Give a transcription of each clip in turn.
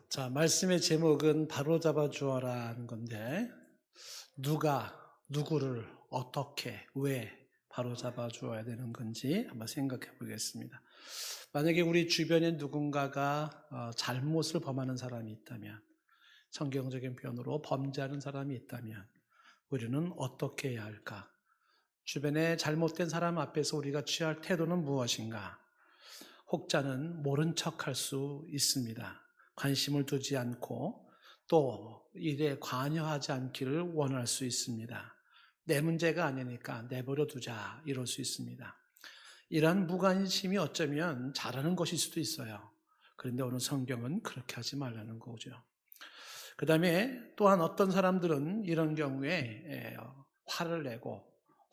자, 말씀의 제목은 바로잡아 주어라는 건데, 누가 누구를 어떻게 왜 바로잡아 주어야 되는 건지 한번 생각해 보겠습니다. 만약에 우리 주변에 누군가가 잘못을 범하는 사람이 있다면, 성경적인 표현으로 범죄하는 사람이 있다면 우리는 어떻게 해야 할까? 주변에 잘못된 사람 앞에서 우리가 취할 태도는 무엇인가? 혹자는 모른 척할 수 있습니다. 관심을 두지 않고 또 일에 관여하지 않기를 원할 수 있습니다. 내 문제가 아니니까 내버려 두자 이럴 수 있습니다. 이러한 무관심이 어쩌면 잘하는 것일 수도 있어요. 그런데 오늘 성경은 그렇게 하지 말라는 거죠. 그 다음에 또한 어떤 사람들은 이런 경우에 화를 내고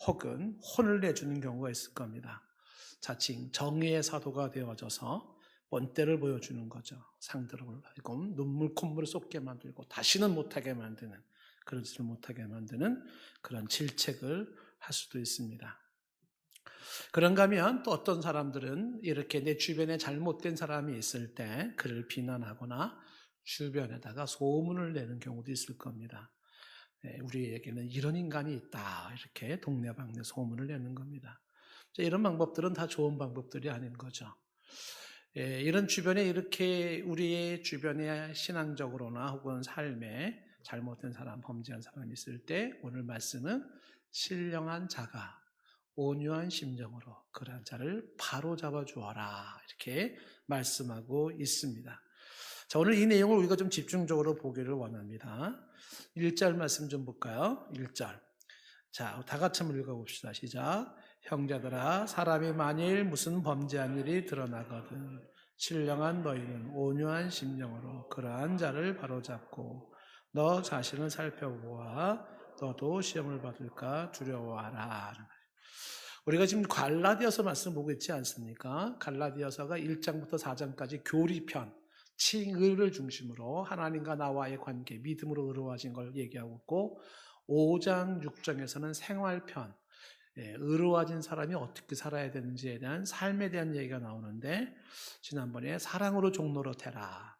혹은 혼을 내주는 경우가 있을 겁니다. 자칭 정의의 사도가 되어져서 본때를 보여주는 거죠. 상대를 눈물 콧물을 쏟게 만들고 다시는 못하게 만드는, 그러지를 못하게 만드는 그런 질책을 할 수도 있습니다. 그런가 하면 또 어떤 사람들은 이렇게 내 주변에 잘못된 사람이 있을 때 그를 비난하거나 주변에다가 소문을 내는 경우도 있을 겁니다. 우리에게는 이런 인간이 있다, 이렇게 동네방네 소문을 내는 겁니다. 이런 방법들은 다 좋은 방법들이 아닌 거죠. 이런 주변에 이렇게 우리의 주변에 신앙적으로나 혹은 삶에 잘못된 사람, 범죄한 사람이 있을 때 오늘 말씀은 신령한 자가 온유한 심정으로 그러한 자를 바로잡아 주어라, 이렇게 말씀하고 있습니다. 자, 오늘 이 내용을 우리가 좀 집중적으로 보기를 원합니다. 1절 말씀 좀 볼까요? 1절. 자, 다 같이 한번 읽어봅시다. 시작. 형제들아, 사람이 만일 무슨 범죄한 일이 드러나거든 신령한 너희는 온유한 심령으로 그러한 자를 바로잡고 너 자신을 살펴보아 너도 시험을 받을까 두려워하라. 우리가 지금 갈라디아서 말씀 보고 있지 않습니까? 갈라디아서가 1장부터 4장까지 교리편, 칭의를 중심으로 하나님과 나와의 관계, 믿음으로 의로워진 걸 얘기하고 있고 5장, 6장에서는 생활편, 의로워진 사람이 어떻게 살아야 되는지에 대한 삶에 대한 얘기가 나오는데 지난번에 사랑으로 종로로 되라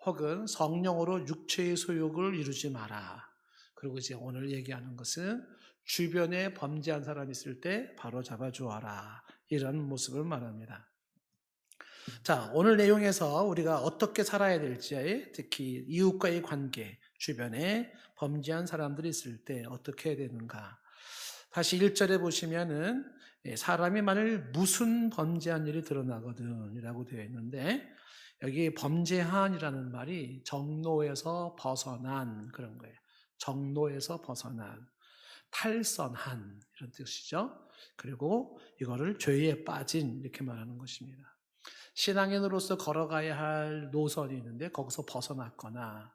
혹은 성령으로 육체의 소욕을 이루지 마라. 그리고 이제 오늘 얘기하는 것은 주변에 범죄한 사람이 있을 때 바로 잡아주어라, 이런 모습을 말합니다. 자, 오늘 내용에서 우리가 어떻게 살아야 될지, 특히 이웃과의 관계, 주변에 범죄한 사람들이 있을 때 어떻게 해야 되는가. 다시 1절에 보시면은 사람이 만일 무슨 범죄한 일이 드러나거든 이라고 되어 있는데, 여기 범죄한이라는 말이 정로에서 벗어난 그런 거예요. 정로에서 벗어난, 탈선한 이런 뜻이죠. 그리고 이거를 죄에 빠진 이렇게 말하는 것입니다. 신앙인으로서 걸어가야 할 노선이 있는데 거기서 벗어났거나,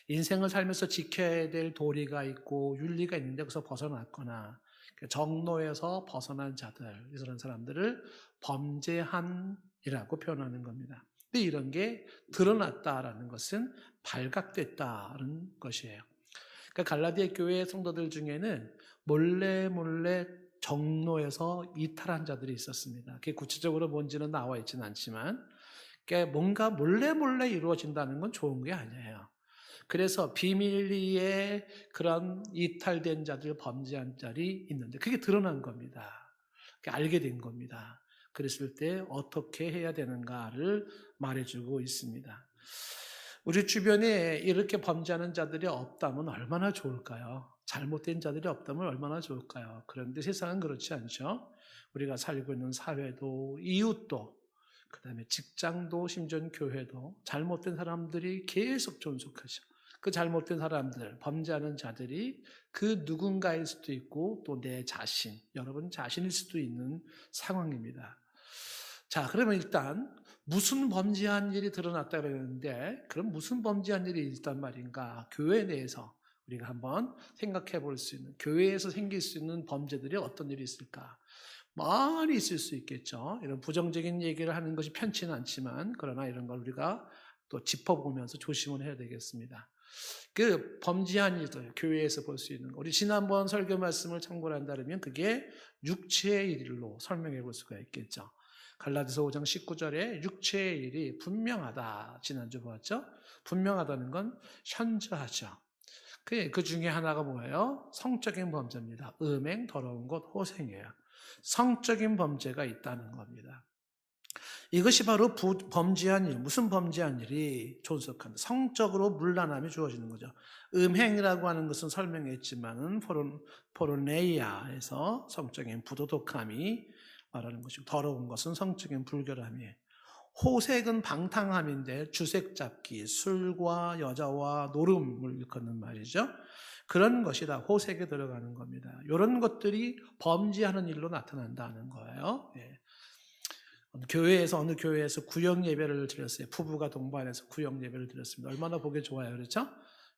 인생을 살면서 지켜야 될 도리가 있고 윤리가 있는데 거기서 벗어났거나, 정로에서 벗어난 자들, 이런 사람들을 범죄한이라고 표현하는 겁니다. 근데 이런 게 드러났다라는 것은 발각됐다는 것이에요. 그러니까 갈라디아 교회 성도들 중에는 몰래 정로에서 이탈한 자들이 있었습니다. 그게 구체적으로 뭔지는 나와 있지는 않지만, 그러니까 뭔가 몰래 이루어진다는 건 좋은 게 아니에요. 그래서 비밀리에 그런 이탈된 자들, 범죄한 자들이 있는데 그게 드러난 겁니다. 그게 알게 된 겁니다. 그랬을 때 어떻게 해야 되는가를 말해주고 있습니다. 우리 주변에 이렇게 범죄하는 자들이 없다면 얼마나 좋을까요? 잘못된 자들이 없다면 얼마나 좋을까요? 그런데 세상은 그렇지 않죠. 우리가 살고 있는 사회도, 이웃도, 그 다음에 직장도, 심지어 교회도 잘못된 사람들이 계속 존속하죠. 그 잘못된 사람들, 범죄하는 자들이 그 누군가일 수도 있고 또 내 자신, 여러분 자신일 수도 있는 상황입니다. 자, 그러면 일단 무슨 범죄한 일이 드러났다 그랬는데, 그럼 무슨 범죄한 일이 있단 말인가? 교회 내에서 우리가 한번 생각해 볼 수 있는, 교회에서 생길 수 있는 범죄들이 어떤 일이 있을까? 많이 있을 수 있겠죠. 이런 부정적인 얘기를 하는 것이 편치는 않지만, 그러나 이런 걸 우리가 또 짚어보면서 조심을 해야 되겠습니다. 그 범죄한 일들, 교회에서 볼 수 있는 거, 우리 지난번 설교 말씀을 참고를 한다면 그게 육체의 일로 설명해 볼 수가 있겠죠. 갈라디아서 5장 19절에 육체의 일이 분명하다. 지난주 보았죠? 분명하다는 건 현저하죠. 그 중에 하나가 뭐예요? 성적인 범죄입니다. 음행, 더러운 것, 호생이에요. 성적인 범죄가 있다는 겁니다. 이것이 바로 범죄한 일, 무슨 범죄한 일이 존속한다. 성적으로 문란함이 주어지는 거죠. 음행이라고 하는 것은 설명했지만은 포르네이아에서 성적인 부도덕함이 말하는 것이고, 더러운 것은 성적인 불결함이에요. 호색은 방탕함인데 주색 잡기, 술과 여자와 노름을 일컫는 말이죠. 그런 것이 다 호색에 들어가는 겁니다. 이런 것들이 범죄하는 일로 나타난다는 거예요. 예. 어느 교회에서 구역 예배를 드렸어요. 부부가 동반해서 구역 예배를 드렸습니다. 얼마나 보기 좋아요, 그렇죠?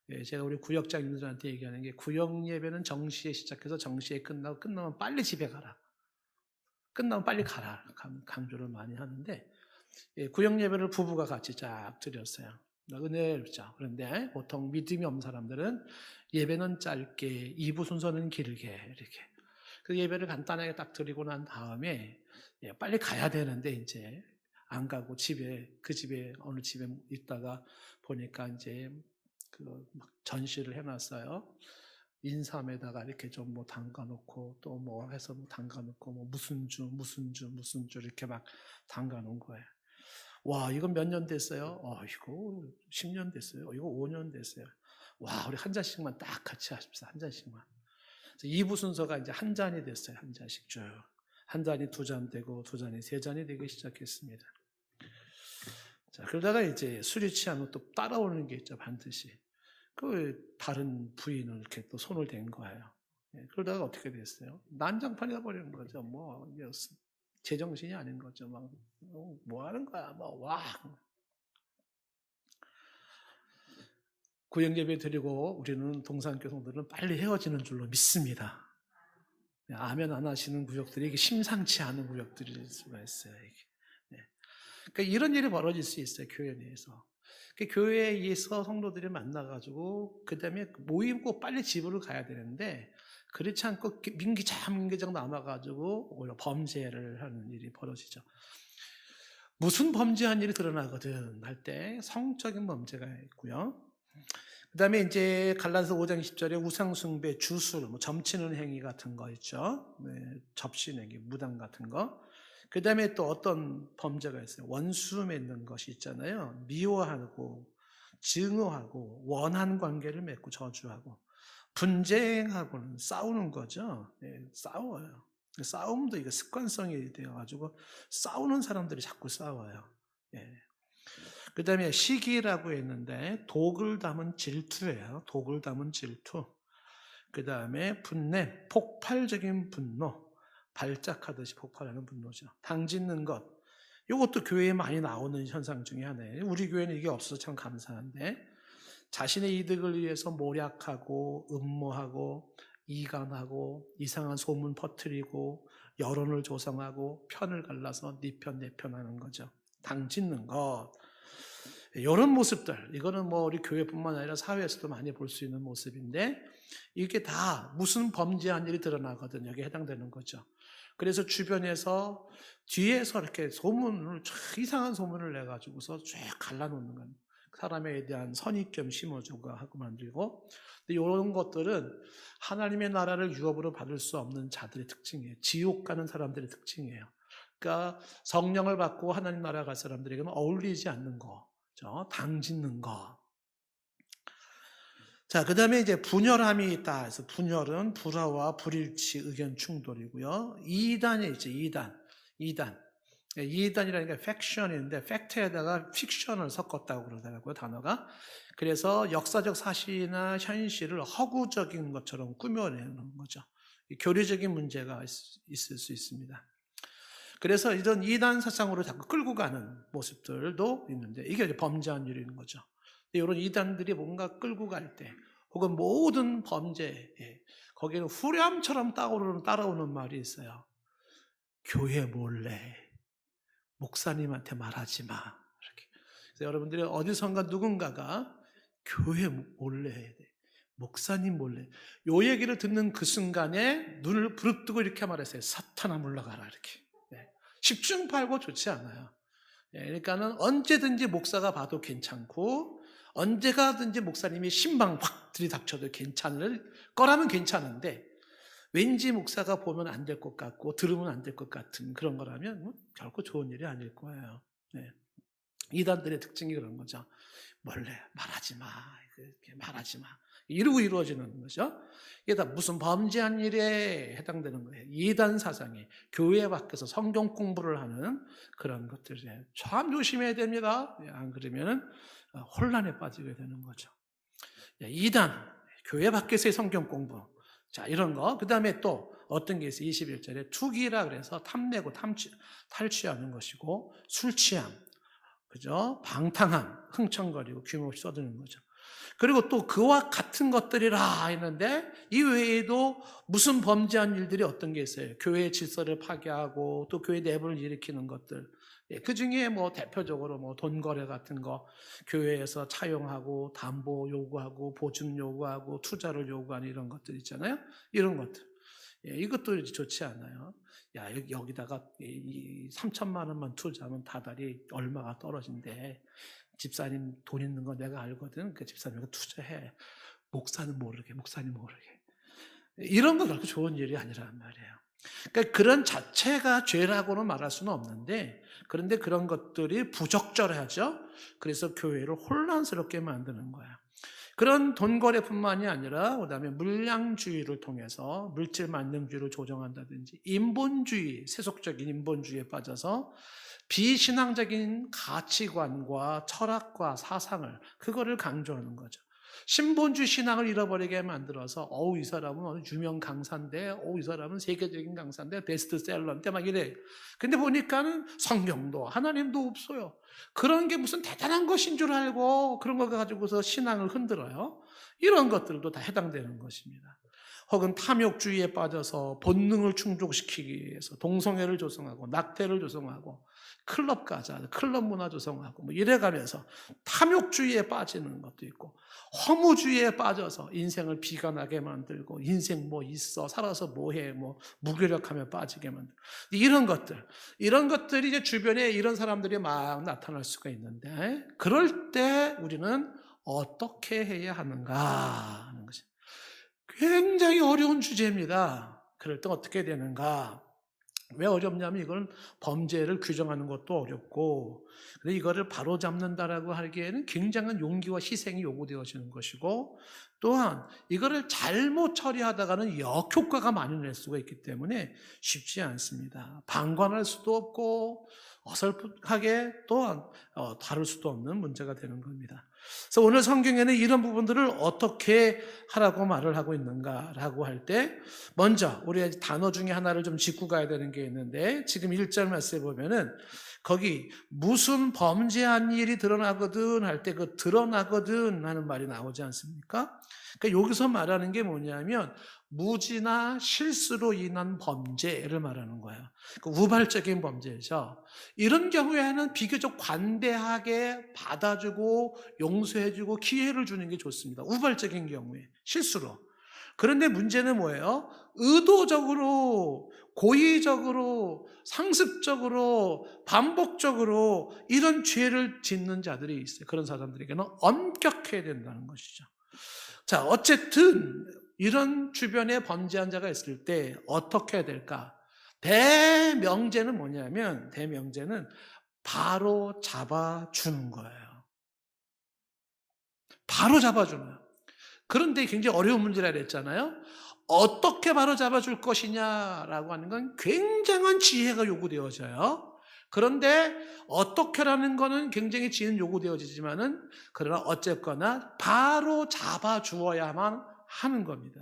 예, 제가 우리 구역장님들한테 얘기하는 게 구역 예배는 정시에 시작해서 정시에 끝나면 빨리 집에 가라. 끝나면 빨리 가라. 강조를 많이 하는데, 예, 구역 예배를 부부가 같이 쫙 드렸어요. 은혜롭죠. 그런데 보통 믿음이 없는 사람들은 예배는 짧게, 2부 순서는 길게 이렇게. 그 예배를 간단하게 딱 드리고 난 다음에 예, 빨리 가야 되는데 이제 안 가고 그 집에 어느 집에 있다가 보니까 이제 막 전시를 해놨어요. 인삼에다가 이렇게 좀 뭐 담가놓고 또 뭐 해서 뭐 담가놓고 뭐 무슨 주 이렇게 막 담가놓은 거예요. 와, 이건 몇 년 됐어요? 이거 10년 됐어요. 이거 5년 됐어요. 와, 우리 한 잔씩만 딱 같이 하십시다. 한 잔씩만. 2부 순서가 이제 한 잔이 됐어요. 한 잔씩 쭉. 한 잔이 2잔 되고 2잔이 3잔이 되기 시작했습니다. 자, 그러다가 이제 술이 취하면 또 따라오는 게 있죠. 반드시. 그 다른 부인을 이렇게 또 손을 댄 거예요. 그러다가 어떻게 됐어요? 난장판이 돼버리는 거죠. 뭐 제정신이 아닌 거죠. 막 뭐 하는 거야? 와. 구역 예배 드리고 우리는 동산교성들은 빨리 헤어지는 줄로 믿습니다. 아멘 안 하시는 구역들이 이게 심상치 않은 구역들일 수가 있어요. 네. 그러니까 이런 일이 벌어질 수 있어요. 교회 내에서. 교회에서 성도들이 만나가지고 그 다음에 모이고 빨리 집으로 가야 되는데 그렇지 않고 민기장 남아가지고 오히려 범죄를 하는 일이 벌어지죠. 무슨 범죄한 일이 드러나거든 할 때 성적인 범죄가 있고요. 그 다음에 이제 갈라디아서 5장 10절에 우상숭배, 주술, 뭐 점치는 행위 같은 거 있죠. 네, 접신 행위, 무당 같은 거. 그 다음에 또 어떤 범죄가 있어요. 원수 맺는 것이 있잖아요. 미워하고, 증오하고, 원한 관계를 맺고 저주하고, 분쟁하고는 싸우는 거죠. 네, 싸워요. 싸움도 이게 습관성이 되어가지고 싸우는 사람들이 자꾸 싸워요. 예. 그 다음에 시기라고 했는데 독을 담은 질투예요. 독을 담은 질투. 그 다음에 분냄, 폭발적인 분노. 발작하듯이 폭발하는 분노죠. 당짓는 것. 이것도 교회에 많이 나오는 현상 중에 하나예요. 우리 교회는 이게 없어서 참 감사한데 자신의 이득을 위해서 모략하고 음모하고 이간하고 이상한 소문 퍼뜨리고 여론을 조성하고 편을 갈라서 네 편 내 편 하는 거죠. 당짓는 것. 이런 모습들, 이거는 뭐 우리 교회뿐만 아니라 사회에서도 많이 볼 수 있는 모습인데 이게 다 무슨 범죄한 일이 드러나거든 여기에 해당되는 거죠. 그래서 주변에서 뒤에서 이렇게 이상한 소문을 내가지고서 쭉 갈라놓는 건 사람에 대한 선입견 심어주고 하고 만들고, 근데 이런 것들은 하나님의 나라를 유업으로 받을 수 없는 자들의 특징이에요. 지옥 가는 사람들의 특징이에요. 그러니까 성령을 받고 하나님 나라 갈 사람들에게는 어울리지 않는 거. 당짓는 거. 자, 그 다음에 이제 분열함이 있다. 그래서 분열은 불화와 불일치, 의견 충돌이고요. 이단이 있죠, 이단. 이단이라는 게 팩션인데, 팩트에다가 픽션을 섞었다고 그러더라고요, 단어가. 그래서 역사적 사실이나 현실을 허구적인 것처럼 꾸며내는 거죠. 교리적인 문제가 있을 수 있습니다. 그래서 이런 이단 사상으로 자꾸 끌고 가는 모습들도 있는데 이게 이제 범죄한 일인 거죠. 이런 이단들이 뭔가 끌고 갈 때 혹은 모든 범죄에 거기에는 후렴처럼 따라오는 말이 있어요. 교회 몰래 목사님한테 말하지 마. 이렇게. 그래서 여러분들이 어디선가 누군가가 교회 몰래 해야 돼. 목사님 몰래. 요 얘기를 듣는 그 순간에 눈을 부릅뜨고 이렇게 말했어요. 사탄아 물러가라 이렇게. 십중팔구 좋지 않아요. 그러니까는 언제든지 목사가 봐도 괜찮고 언제가든지 목사님이 신방 확 들이닥쳐도 괜찮을 거라면 괜찮은데 왠지 목사가 보면 안 될 것 같고 들으면 안 될 것 같은 그런 거라면 결코 좋은 일이 아닐 거예요. 이단들의 특징이 그런 거죠. 몰래 말하지 마, 말하지 마. 이러고 이루어지는 거죠. 이게 다 무슨 범죄한 일에 해당되는 거예요. 이단 사상이 교회 밖에서 성경 공부를 하는 그런 것들이에요. 참 조심해야 됩니다. 안 그러면 혼란에 빠지게 되는 거죠. 이단, 교회 밖에서의 성경 공부. 자, 이런 거. 그 다음에 또 어떤 게 있어요? 21절에 투기라 그래서 탐내고 탈취하는 것이고 술 취함. 그죠? 방탕함, 흥청거리고 귀모없이 써드는 거죠. 그리고 또 그와 같은 것들이라 했는데 이 외에도 무슨 범죄한 일들이 어떤 게 있어요? 교회의 질서를 파괴하고 또 교회 내부를 일으키는 것들. 그 중에 뭐 대표적으로 뭐 돈 거래 같은 거 교회에서 차용하고 담보 요구하고 보증 요구하고 투자를 요구하는 이런 것들 있잖아요. 이런 것들. 이것도 좋지 않아요. 야, 여기다가 3천만 원만 투자하면 다달이 얼마가 떨어진대. 집사님 돈 있는 거 내가 알거든. 그 집사님이 투자해. 목사는 모르게, 목사님 모르게. 이런 거 결코 좋은 일이 아니란 말이에요. 그러니까 그런 자체가 죄라고는 말할 수는 없는데, 그런데 그런 것들이 부적절하죠. 그래서 교회를 혼란스럽게 만드는 거예요. 그런 돈거래뿐만이 아니라 그다음에 물량주의를 통해서 물질 만능주의를 조정한다든지 인본주의, 세속적인 인본주의에 빠져서 비신앙적인 가치관과 철학과 사상을 그거를 강조하는 거죠. 신본주의 신앙을 잃어버리게 만들어서 이 사람은 유명 강사인데 이 사람은 세계적인 강사인데 베스트셀러인데 막 이래. 근데 보니까는 성경도 하나님도 없어요. 그런 게 무슨 대단한 것인 줄 알고 그런 거 가지고서 신앙을 흔들어요. 이런 것들도 다 해당되는 것입니다. 혹은 탐욕주의에 빠져서 본능을 충족시키기 위해서 동성애를 조성하고 낙태를 조성하고 클럽 가자, 클럽 문화 조성하고 뭐 이래가면서 탐욕주의에 빠지는 것도 있고 허무주의에 빠져서 인생을 비관하게 만들고 인생 뭐 있어 살아서 뭐해 뭐 무기력함에 빠지게 만들고 이런 것들이 이제 주변에 이런 사람들이 막 나타날 수가 있는데 그럴 때 우리는 어떻게 해야 하는가 하는 것이 굉장히 어려운 주제입니다. 그럴 때 어떻게 되는가? 왜 어렵냐면 이건 범죄를 규정하는 것도 어렵고 근데 이거를 바로잡는다라고 하기에는 굉장한 용기와 희생이 요구되어지는 것이고 또한 이거를 잘못 처리하다가는 역효과가 많이 날 수가 있기 때문에 쉽지 않습니다. 방관할 수도 없고 어설프하게 또한 다룰 수도 없는 문제가 되는 겁니다. 그래서 오늘 성경에는 이런 부분들을 어떻게 하라고 말을 하고 있는가라고 할 때 먼저 우리 단어 중에 하나를 좀 짚고 가야 되는 게 있는데 지금 1절 말씀에 보면은 거기 무슨 범죄한 일이 드러나거든 할 때 그 드러나거든 하는 말이 나오지 않습니까? 그러니까 여기서 말하는 게 뭐냐면 무지나 실수로 인한 범죄를 말하는 거예요. 그 우발적인 범죄죠. 이런 경우에는 비교적 관대하게 받아주고 용서해주고 기회를 주는 게 좋습니다. 우발적인 경우에 실수로. 그런데 문제는 뭐예요? 의도적으로 고의적으로 상습적으로 반복적으로 이런 죄를 짓는 자들이 있어요. 그런 사람들에게는 엄격해야 된다는 것이죠. 자, 어쨌든 이런 주변에 범죄한 자가 있을 때 어떻게 해야 될까? 대명제는 뭐냐면 대명제는 바로 잡아주는 거예요. 바로 잡아주는 거예요. 그런데 굉장히 어려운 문제라 그랬잖아요. 어떻게 바로 잡아줄 것이냐라고 하는 건 굉장한 지혜가 요구되어져요. 그런데 어떻게라는 거는 굉장히 지혜는 요구되어지지만은 그러나 어쨌거나 바로 잡아주어야만 하는 겁니다.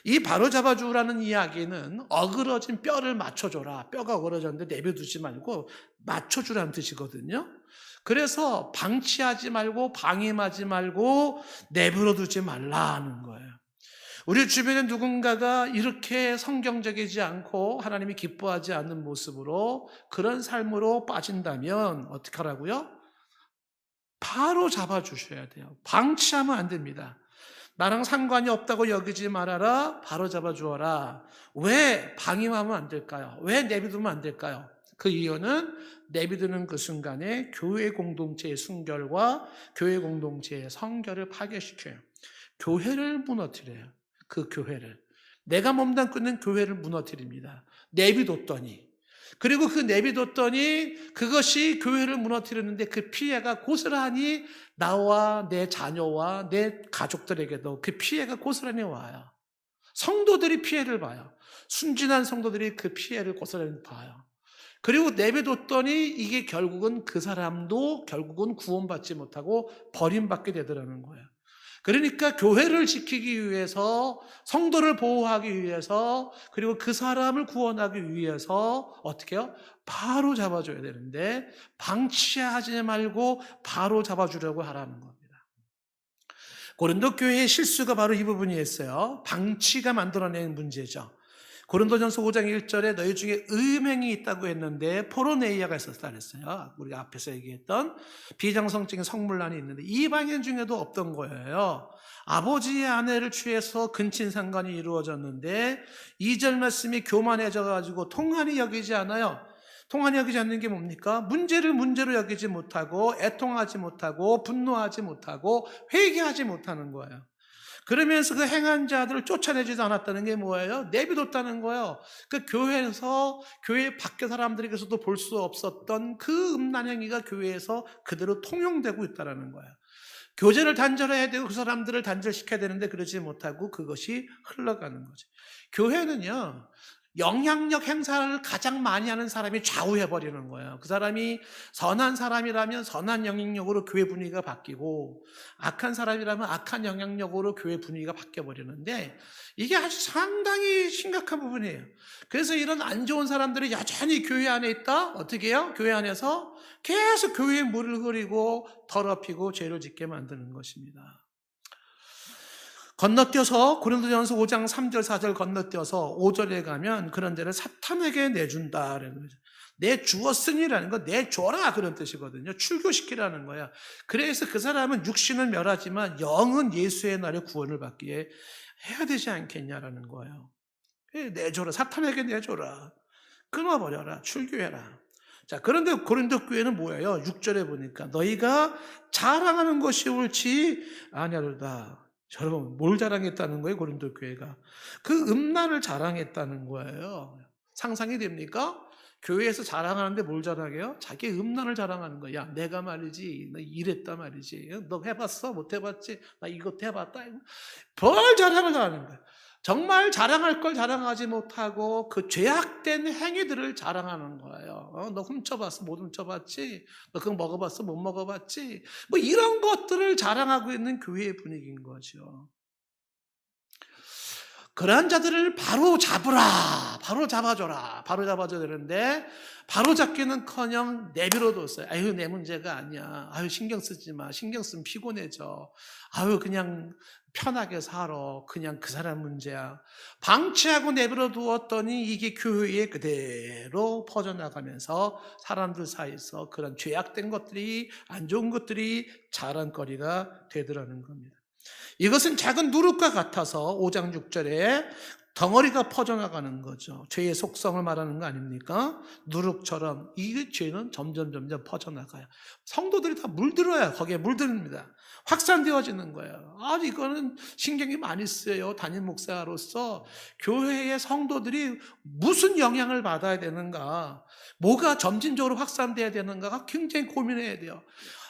이 바로 잡아주라는 이야기는 어그러진 뼈를 맞춰줘라. 뼈가 어그러졌는데 내버려두지 말고 맞춰주라는 뜻이거든요. 그래서 방치하지 말고 방임하지 말고 내버려두지 말라는 거예요. 우리 주변에 누군가가 이렇게 성경적이지 않고 하나님이 기뻐하지 않는 모습으로 그런 삶으로 빠진다면 어떻게 하라고요? 바로 잡아주셔야 돼요. 방치하면 안 됩니다. 나랑 상관이 없다고 여기지 말아라. 바로 잡아주어라. 왜 방임하면 안 될까요? 왜 내비두면 안 될까요? 그 이유는 내비두는 그 순간에 교회 공동체의 순결과 교회 공동체의 성결을 파괴시켜요. 교회를 무너뜨려요. 그 교회를. 내가 몸담고 있는 교회를 무너뜨립니다. 내비뒀더니. 그리고 그 내비뒀더니 그것이 교회를 무너뜨렸는데 그 피해가 고스란히 나와 내 자녀와 내 가족들에게도 그 피해가 고스란히 와요. 성도들이 피해를 봐요. 순진한 성도들이 그 피해를 고스란히 봐요. 그리고 내비뒀더니 이게 결국은 그 사람도 결국은 구원받지 못하고 버림받게 되더라는 거예요. 그러니까 교회를 지키기 위해서, 성도를 보호하기 위해서, 그리고 그 사람을 구원하기 위해서 어떻게 해요? 바로 잡아줘야 되는데 방치하지 말고 바로 잡아주려고 하라는 겁니다. 고린도 교회의 실수가 바로 이 부분이었어요. 방치가 만들어낸 문제죠. 고린도전서 5장 1절에 너희 중에 음행이 있다고 했는데 포로네이아가 있었다 그랬어요. 우리가 앞에서 얘기했던 비정상적인 성물란이 있는데 이방인 중에도 없던 거예요. 아버지의 아내를 취해서 근친상간이 이루어졌는데 2절 말씀이 교만해져가지고 통한이 여기지 않아요. 통한이 여기지 않는 게 뭡니까? 문제를 문제로 여기지 못하고 애통하지 못하고 분노하지 못하고 회개하지 못하는 거예요. 그러면서 그 행한 자들을 쫓아내지도 않았다는 게 뭐예요? 내비뒀다는 거예요. 그 교회에서, 교회 밖의 사람들에게서도 볼 수 없었던 그 음란 행위가 교회에서 그대로 통용되고 있다는 거예요. 교제를 단절해야 되고 그 사람들을 단절시켜야 되는데 그러지 못하고 그것이 흘러가는 거죠. 교회는요, 영향력 행사를 가장 많이 하는 사람이 좌우해버리는 거예요. 그 사람이 선한 사람이라면 선한 영향력으로 교회 분위기가 바뀌고 악한 사람이라면 악한 영향력으로 교회 분위기가 바뀌어버리는데 이게 아주 상당히 심각한 부분이에요. 그래서 이런 안 좋은 사람들이 여전히 교회 안에 있다? 어떻게 해요? 교회 안에서 계속 교회에 물을 흐리고 더럽히고 죄를 짓게 만드는 것입니다. 건너뛰어서 고린도전서 5장 3절 4절 건너뛰어서 5절에 가면 그런 데를 사탄에게 내준다라는 거죠. 내주었으니라는 건 내줘라 그런 뜻이거든요. 출교시키라는 거야. 그래서 그 사람은 육신은 멸하지만 영은 예수의 날에 구원을 받기에 해야 되지 않겠냐라는 거예요. 내줘라. 사탄에게 내줘라. 끊어버려라. 출교해라. 자, 그런데 고린도 교회는 뭐예요? 6절에 보니까 너희가 자랑하는 것이 옳지 아니하도다. 여러분, 뭘 자랑했다는 거예요? 고린도 교회가 그 음란을 자랑했다는 거예요. 상상이 됩니까? 교회에서 자랑하는데 뭘 자랑해요? 자기 음란을 자랑하는 거야. 야, 내가 말이지, 나 이랬다 말이지. 너 해봤어? 못 해봤지? 나 이것도 해봤다. 뭘 자랑을 하는 거야? 정말 자랑할 걸 자랑하지 못하고 그 죄악된 행위들을 자랑하는 거예요. 너 훔쳐봤어? 못 훔쳐봤지? 너 그거 먹어봤어? 못 먹어봤지? 뭐 이런 것들을 자랑하고 있는 교회의 분위기인 거죠. 그러한 자들을 바로 잡으라. 바로 잡아줘라. 바로 잡아줘야 되는데 바로 잡기는커녕 내버려뒀어요. 아유, 내 문제가 아니야. 아유, 신경 쓰지 마. 신경 쓰면 피곤해져. 아유, 그냥 편하게 살아. 그냥 그 사람 문제야. 방치하고 내버려 두었더니 이게 교회에 그대로 퍼져나가면서 사람들 사이에서 그런 죄악된 것들이, 안 좋은 것들이 자랑거리가 되더라는 겁니다. 이것은 작은 누룩과 같아서 5장 6절에 덩어리가 퍼져나가는 거죠. 죄의 속성을 말하는 거 아닙니까? 누룩처럼 이 죄는 점점 퍼져나가요. 성도들이 다 물들어요. 거기에 물듭니다. 확산되어지는 거예요. 이거는 신경이 많이 쓰여요. 담임 목사로서 교회의 성도들이 무슨 영향을 받아야 되는가, 뭐가 점진적으로 확산돼야 되는가가 굉장히 고민해야 돼요.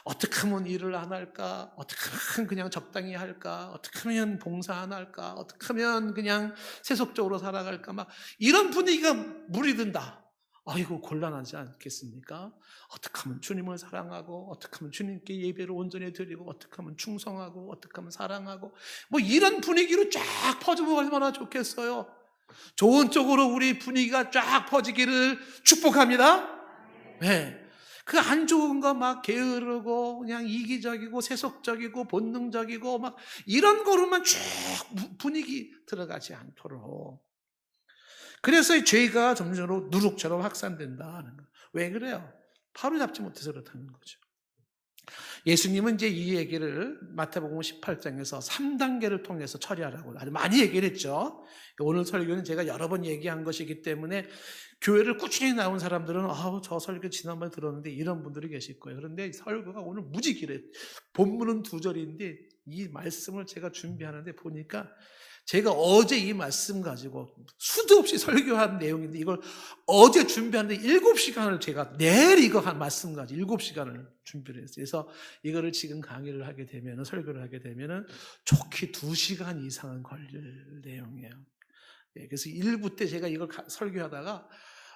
어떻게 하면 일을 안 할까? 어떻게 하면 그냥 적당히 할까? 어떻게 하면 봉사 안 할까? 어떻게 하면 그냥 세속적으로 살아갈까? 막 이런 분위기가 물이 든다. 아이고, 곤란하지 않겠습니까? 어떻게 하면 주님을 사랑하고, 어떻게 하면 주님께 예배를 온전히 드리고, 어떻게 하면 충성하고, 어떻게 하면 사랑하고, 뭐 이런 분위기로 쫙 퍼지면 얼마나 좋겠어요. 좋은 쪽으로 우리 분위기가 쫙 퍼지기를 축복합니다. 네. 그 안 좋은 거 막 게으르고 그냥 이기적이고 세속적이고 본능적이고 막 이런 거로만 쭉 분위기 들어가지 않도록. 그래서 이 죄가 점점 누룩처럼 확산된다는 거. 왜 그래요? 바로 잡지 못해서 그렇다는 거죠. 예수님은 이제 이 얘기를 마태복음 18장에서 3단계를 통해서 처리하라고 아주 많이 얘기를 했죠. 오늘 설교는 제가 여러 번 얘기한 것이기 때문에 교회를 꾸준히 나온 사람들은 아우 저 설교 지난번에 들었는데 이런 분들이 계실 거예요. 그런데 설교가 오늘 무지 길어요. 본문은 2절인데 이 말씀을 제가 준비하는데 보니까 제가 어제 이 말씀 가지고 수도 없이 설교한 내용인데 이걸 어제 준비하는데 7시간을 제가 내일 이거 한 말씀 가지고 7시간을 준비를 했어요. 그래서 이거를 지금 강의를 하게 되면 설교를 하게 되면 좋게 2시간 이상은 걸릴 내용이에요. 그래서 1부 때 제가 이걸 설교하다가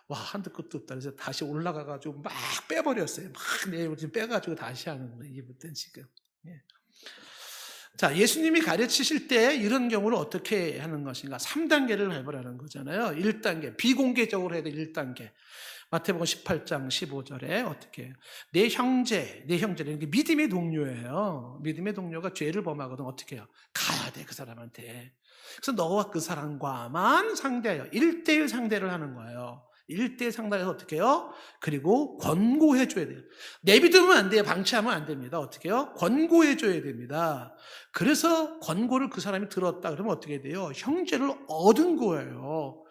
와 한도 끝도 없다 그래서 다시 올라가가지고 막 빼버렸어요. 막 내용을 지금 빼가지고 다시 하는 거예요. 2부 때는 지금. 자, 예수님이 가르치실 때 이런 경우를 어떻게 하는 것인가? 3단계를 밟으라는 거잖아요. 1단계, 비공개적으로 해야 돼, 1단계. 마태복음 18장 15절에 어떻게 해요? 내 형제는 믿음의 동료예요. 믿음의 동료가 죄를 범하거든 어떻게 해요? 가야 돼, 그 사람한테. 그래서 너와 그 사람과만 상대하여 1대1 상대를 하는 거예요. 1대1 상대해서 어떻게 해요? 그리고 권고해 줘야 돼요. 내비두면 안 돼요. 방치하면 안 됩니다. 어떻게 해요? 권고해 줘야 됩니다. 그래서 권고를 그 사람이 들었다 그러면 어떻게 돼요? 형제를 얻은 거예요.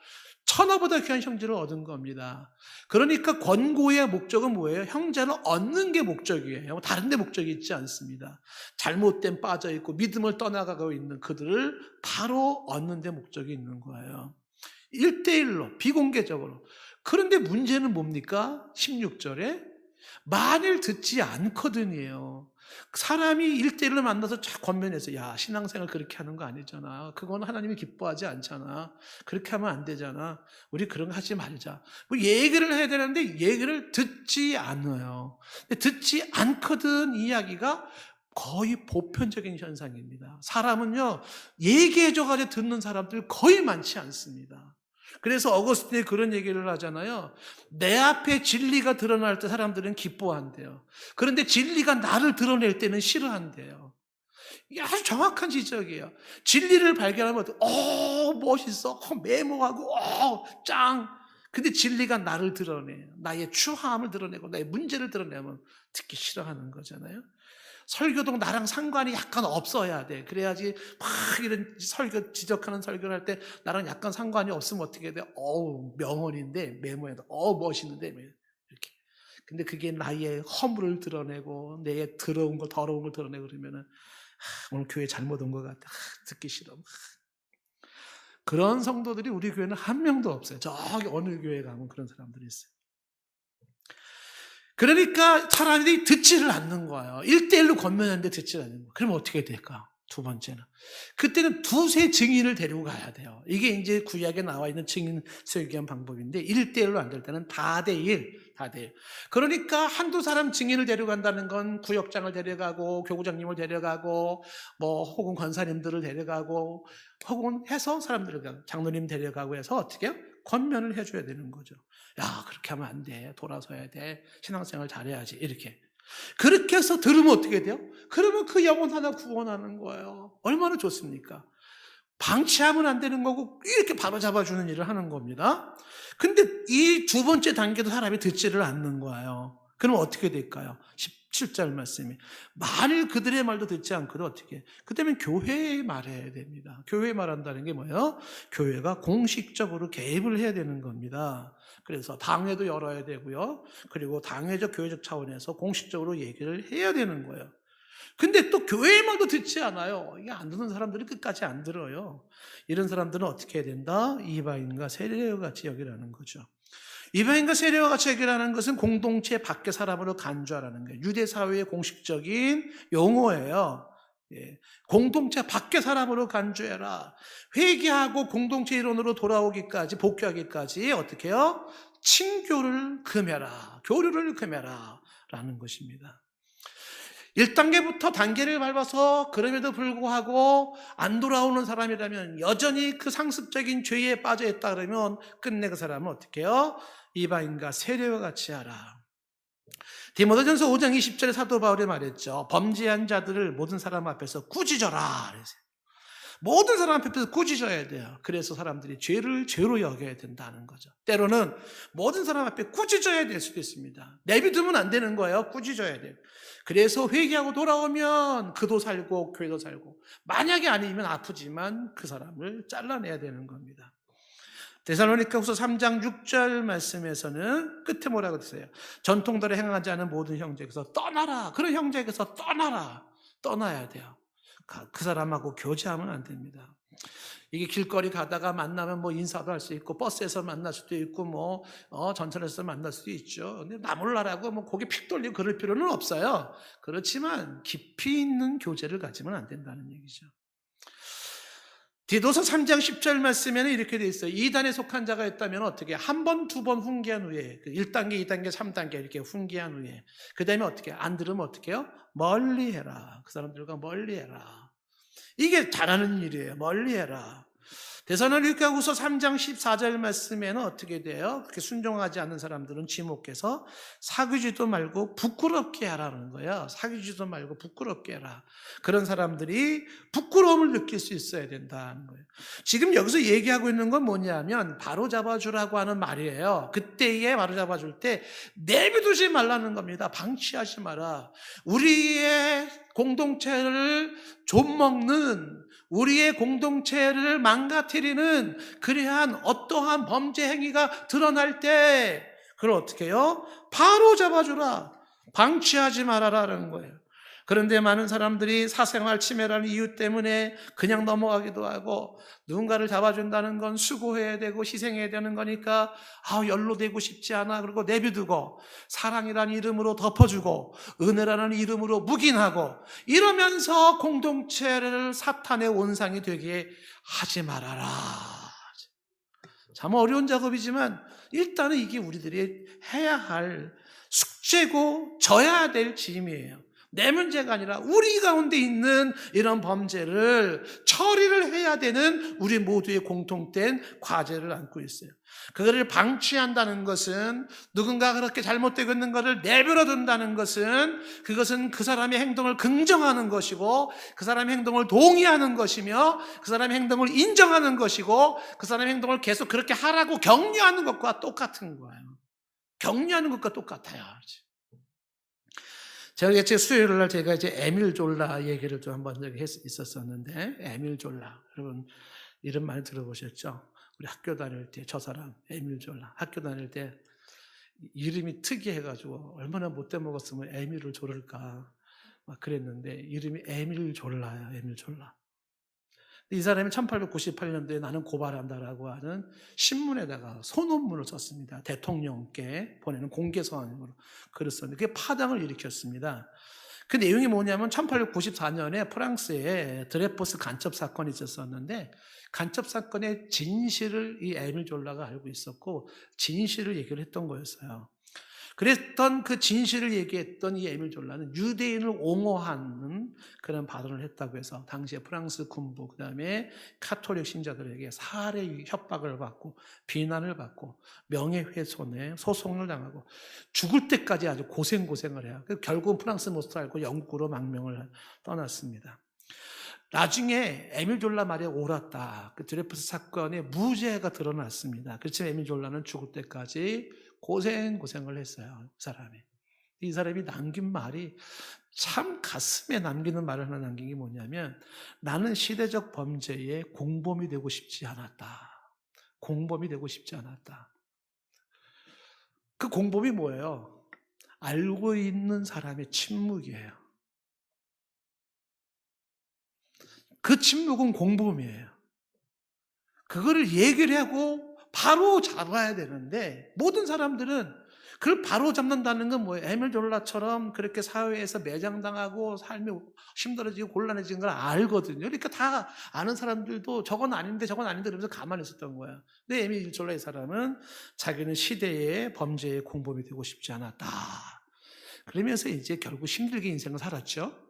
천하보다 귀한 형제를 얻은 겁니다. 그러니까 권고의 목적은 뭐예요? 형제를 얻는 게 목적이에요. 다른 데 목적이 있지 않습니다. 잘못된 빠져있고 믿음을 떠나가고 있는 그들을 바로 얻는 데 목적이 있는 거예요. 1대1로 비공개적으로. 그런데 문제는 뭡니까? 16절에 만일 듣지 않거든요. 사람이 1대1로 만나서 쫙 권면해서 야 신앙생활 그렇게 하는 거 아니잖아. 그건 하나님이 기뻐하지 않잖아. 그렇게 하면 안 되잖아. 우리 그런 거 하지 말자. 뭐 얘기를 해야 되는데 얘기를 듣지 않아요. 근데 듣지 않거든 이야기가 거의 보편적인 현상입니다. 사람은요 얘기해줘가지고 듣는 사람들 거의 많지 않습니다. 그래서 어거스틴이 그런 얘기를 하잖아요. 내 앞에 진리가 드러날 때 사람들은 기뻐한대요. 그런데 진리가 나를 드러낼 때는 싫어한대요. 이게 아주 정확한 지적이에요. 진리를 발견하면 멋있어, 메모하고, 짱. 근데 진리가 나를 드러내요. 나의 추함을 드러내고 나의 문제를 드러내면 듣기 싫어하는 거잖아요. 설교도 나랑 상관이 약간 없어야 돼. 그래야지 막 이런 설교 지적하는 설교를 할 때 나랑 약간 상관이 없으면 어떻게 돼? 명언인데 메모해도 멋있는데 이렇게. 근데 그게 나의 허물을 드러내고 내 더러운 걸 드러내고 그러면은 오늘 교회 잘못 온 것 같아. 듣기 싫어. 그런 성도들이 우리 교회는 한 명도 없어요. 저기 어느 교회 가면 그런 사람들이 있어요. 그러니까 사람들이 듣지를 않는 거예요. 1대1로 권면하는데 듣지 않는 거예요. 그러면 어떻게 될까? 두 번째는. 그때는 두세 증인을 데리고 가야 돼요. 이게 이제 구약에 나와 있는 증인 설교한 방법인데 1대1로 안 될 때는 다대일. 그러니까 한두 사람 증인을 데려간다는 건 구역장을 데려가고 교구장님을 데려가고 혹은 권사님들을 데려가고 혹은 해서 사람들을 장로님 데려가고 해서 어떻게 해요? 권면을 해줘야 되는 거죠. 야 그렇게 하면 안 돼. 돌아서야 돼. 신앙생활 잘해야지. 이렇게. 그렇게 해서 들으면 어떻게 돼요? 그러면 그 영혼 하나 구원하는 거예요. 얼마나 좋습니까? 방치하면 안 되는 거고 이렇게 바로 잡아주는 일을 하는 겁니다. 근데 이 두 번째 단계도 사람이 듣지를 않는 거예요. 그럼 어떻게 될까요? 17절 말씀이 만일 그들의 말도 듣지 않거든 어떻게? 그때면 교회의 말해야 됩니다. 교회 말한다는 게 뭐예요? 교회가 공식적으로 개입을 해야 되는 겁니다. 그래서 당회도 열어야 되고요. 그리고 당회적 교회적 차원에서 공식적으로 얘기를 해야 되는 거예요. 근데 또 교회의 말도 듣지 않아요. 이게 안 듣는 사람들이 끝까지 안 들어요. 이런 사람들은 어떻게 해야 된다? 이방인과 세례와 같이 여기라는 거죠. 이방인과 세례와 같이 여기라는 것은 공동체 밖의 사람으로 간주하라는 거예요. 유대 사회의 공식적인 용어예요. 공동체 밖의 사람으로 간주해라. 회개하고 공동체 일원으로 돌아오기까지 복귀하기까지 어떻게 해요? 친교를 금해라. 교류를 금해라 라는 것입니다. 1단계부터 단계를 밟아서 그럼에도 불구하고 안 돌아오는 사람이라면 여전히 그 상습적인 죄에 빠져 있다 그러면 끝내 그 사람은 어떻게 해요? 이방인과 세례와 같이 하라. 디모데전서 5장 20절에 사도 바울이 말했죠. 범죄한 자들을 모든 사람 앞에서 꾸짖어라. 모든 사람 앞에서 꾸짖어야 돼요. 그래서 사람들이 죄를 죄로 여겨야 된다는 거죠. 때로는 모든 사람 앞에 꾸짖어야 될 수도 있습니다. 내비두면 안 되는 거예요. 꾸짖어야 돼요. 그래서 회개하고 돌아오면 그도 살고 교회도 살고, 만약에 아니면 아프지만 그 사람을 잘라내야 되는 겁니다. 데살로니가후서 3장 6절 말씀에서는 끝에 뭐라고 했어요? 전통대로 행하지 않은 모든 형제에게서 떠나라. 그런 형제에게서 떠나라. 떠나야 돼요. 그 사람하고 교제하면 안 됩니다. 이게 길거리 가다가 만나면 뭐 인사도 할 수 있고, 버스에서 만날 수도 있고, 전철에서 만날 수도 있죠. 근데 나 몰라라고 뭐 고개 픽 돌리고 그럴 필요는 없어요. 그렇지만 깊이 있는 교제를 가지면 안 된다는 얘기죠. 디도서 3장 10절 말씀에는 이렇게 되어 있어요. 이단에 속한 자가 있다면 어떻게 한 번, 두 번 훈계한 후에, 1단계, 2단계, 3단계 이렇게 훈계한 후에, 그 다음에 어떻게, 안 들으면 어떻게 해요? 멀리해라. 그 사람들과 멀리해라. 이게 잘하는 일이에요. 멀리해라. 데살로니가후서 3장 14절 말씀에는 어떻게 돼요? 그렇게 순종하지 않는 사람들은 지목해서 사귀지도 말고 부끄럽게 하라는 거예요. 사귀지도 말고 부끄럽게 해라. 그런 사람들이 부끄러움을 느낄 수 있어야 된다는 거예요. 지금 여기서 얘기하고 있는 건 뭐냐면 바로잡아주라고 하는 말이에요. 그때에 바로잡아줄 때 내비두지 말라는 겁니다. 방치하지 마라. 우리의 공동체를 좀먹는, 우리의 공동체를 망가뜨리는 그러한 어떠한 범죄 행위가 드러날 때 그걸 어떻게 해요? 바로 잡아주라. 방치하지 말아라는 거예요. 그런데 많은 사람들이 사생활 침해라는 이유 때문에 그냥 넘어가기도 하고, 누군가를 잡아준다는 건 수고해야 되고 희생해야 되는 거니까 연로되고 싶지 않아. 그리고 내비두고, 사랑이라는 이름으로 덮어주고, 은혜라는 이름으로 묵인하고, 이러면서 공동체를 사탄의 온상이 되게 하지 말아라. 참 어려운 작업이지만 일단은 이게 우리들이 해야 할 숙제고 져야 될 짐이에요. 내 문제가 아니라 우리 가운데 있는 이런 범죄를 처리를 해야 되는 우리 모두의 공통된 과제를 안고 있어요. 그거를 방치한다는 것은, 누군가 그렇게 잘못되고 있는 것을 내버려 둔다는 것은, 그것은 그 사람의 행동을 긍정하는 것이고, 그 사람의 행동을 동의하는 것이며, 그 사람의 행동을 인정하는 것이고, 그 사람의 행동을 계속 그렇게 하라고 격려하는 것과 똑같은 거예요. 격려하는 것과 똑같아요. 제가 수요일 날 제가 에밀 졸라 얘기를 좀 한번 있었었는데, 에밀 졸라. 여러분, 이름 많이 들어보셨죠? 우리 학교 다닐 때 저 사람, 에밀 졸라. 학교 다닐 때 이름이 특이해가지고 얼마나 못돼 먹었으면 에밀을 졸을까 막 그랬는데, 이름이 에밀 졸라예요. 에밀 졸라. 이 사람이 1898년도에 나는 고발한다라고 하는 신문에다가 소논문을 썼습니다. 대통령께 보내는 공개서한으로 글을 썼는데 그게 파장을 일으켰습니다. 그 내용이 뭐냐면 1894년에 프랑스에 드레포스 간첩 사건이 있었는데, 간첩 사건의 진실을 이 에밀 졸라가 알고 있었고 진실을 얘기를 했던 거였어요. 그랬던 그 진실을 얘기했던 이 에밀 졸라는 유대인을 옹호하는 그런 발언을 했다고 해서 당시에 프랑스 군부, 그 다음에 카톨릭 신자들에게 살해 협박을 받고 비난을 받고 명예훼손에 소송을 당하고 죽을 때까지 아주 고생을 해요. 결국은 프랑스 못을 알고 영국으로 망명을 떠났습니다. 나중에 에밀 졸라 말에 옳았다. 그 드레푸스 사건의 무죄가 드러났습니다. 그렇지만 에밀 졸라는 죽을 때까지 고생을 했어요. 그 사람이. 이 사람이 남긴 말이 참 가슴에 남기는 말을 하나 남긴 게 뭐냐면, 나는 시대적 범죄에 공범이 되고 싶지 않았다. 공범이 되고 싶지 않았다. 그 공범이 뭐예요? 알고 있는 사람의 침묵이에요. 그 침묵은 공범이에요. 그거를 얘기를 하고 바로 잡아야 되는데, 모든 사람들은 그걸 바로 잡는다는 건 뭐예요? 에밀 졸라처럼 그렇게 사회에서 매장당하고 삶이 힘들어지고 곤란해지는 걸 알거든요. 그러니까 다 아는 사람들도 저건 아닌데 그러면서 가만히 있었던 거예요. 근데 에밀 졸라 이 사람은 자기는 시대의 범죄의 공범이 되고 싶지 않았다. 그러면서 이제 결국 힘들게 인생을 살았죠.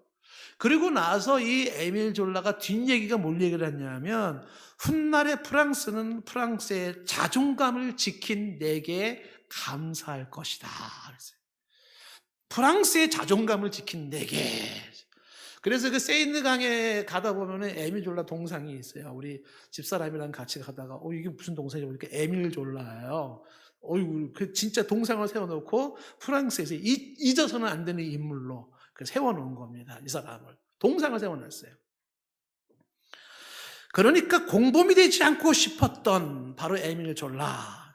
그리고 나서 이 에밀 졸라가 뒷얘기가 뭘 얘기를 했냐면, 훗날에 프랑스는 프랑스의 자존감을 지킨 내게 감사할 것이다. 프랑스의 자존감을 지킨 내게. 그래서 그 세인트 강에 가다 보면은 에밀졸라 동상이 있어요. 우리 집사람이랑 같이 가다가 이게 무슨 동상이냐고 이렇게 에밀졸라예요. 어이구, 그 진짜 동상을 세워놓고 프랑스에서 잊어서는 안 되는 인물로 세워놓은 겁니다. 이 사람을 동상을 세워놨어요. 그러니까 공범이 되지 않고 싶었던 바로 에밀졸라.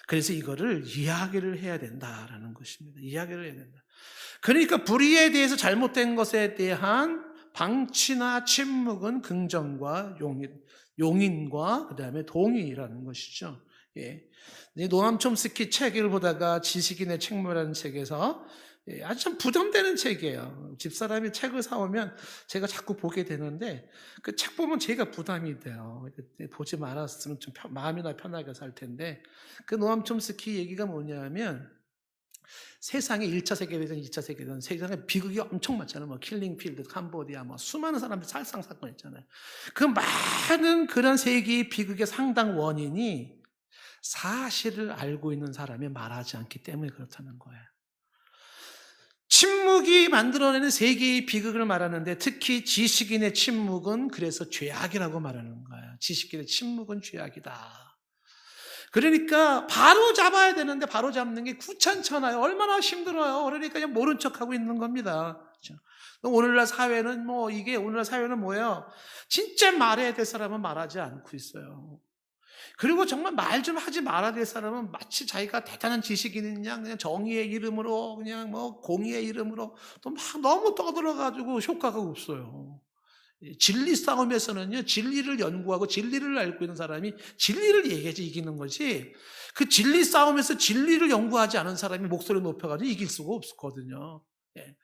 그래서 이거를 이야기를 해야 된다라는 것입니다. 이야기를 해야 된다. 그러니까 불의에 대해서 잘못된 것에 대한 방치나 침묵은 긍정과 용인과 그다음에 동의라는 것이죠. 예. 노암 촘스키 책을 보다가 지식인의 책무라는 책에서 아주 참 부담되는 책이에요. 집사람이 책을 사오면 제가 자꾸 보게 되는데 그 책 보면 제가 부담이 돼요. 보지 말았으면 좀 마음이나 편하게 살 텐데 그 노암 촘스키 얘기가 뭐냐면 세상에 1차 세계대전, 2차 세계대전, 세상에 비극이 엄청 많잖아요. 뭐 킬링필드, 캄보디아, 뭐 수많은 사람들 살상 사건 있잖아요. 그 많은 그런 세계의 비극의 상당 원인이 사실을 알고 있는 사람이 말하지 않기 때문에 그렇다는 거예요. 침묵이 만들어내는 세계의 비극을 말하는데 특히 지식인의 침묵은 그래서 죄악이라고 말하는 거예요. 지식인의 침묵은 죄악이다. 그러니까 바로 잡아야 되는데 바로 잡는 게 귀찮잖아요. 얼마나 힘들어요. 그러니까 그냥 모른 척하고 있는 겁니다. 그렇죠? 오늘날 사회는 오늘날 사회는 뭐예요? 진짜 말해야 될 사람은 말하지 않고 있어요. 그리고 정말 말 좀 하지 말아야 될 사람은 마치 자기가 대단한 지식인인 양 그냥 정의의 이름으로 그냥 공의의 이름으로 또 막 너무 떠들어가지고 효과가 없어요. 진리 싸움에서는요, 진리를 연구하고 진리를 알고 있는 사람이 진리를 얘기해야지 이기는 거지, 그 진리 싸움에서 진리를 연구하지 않은 사람이 목소리 높여가지고 이길 수가 없거든요. 예.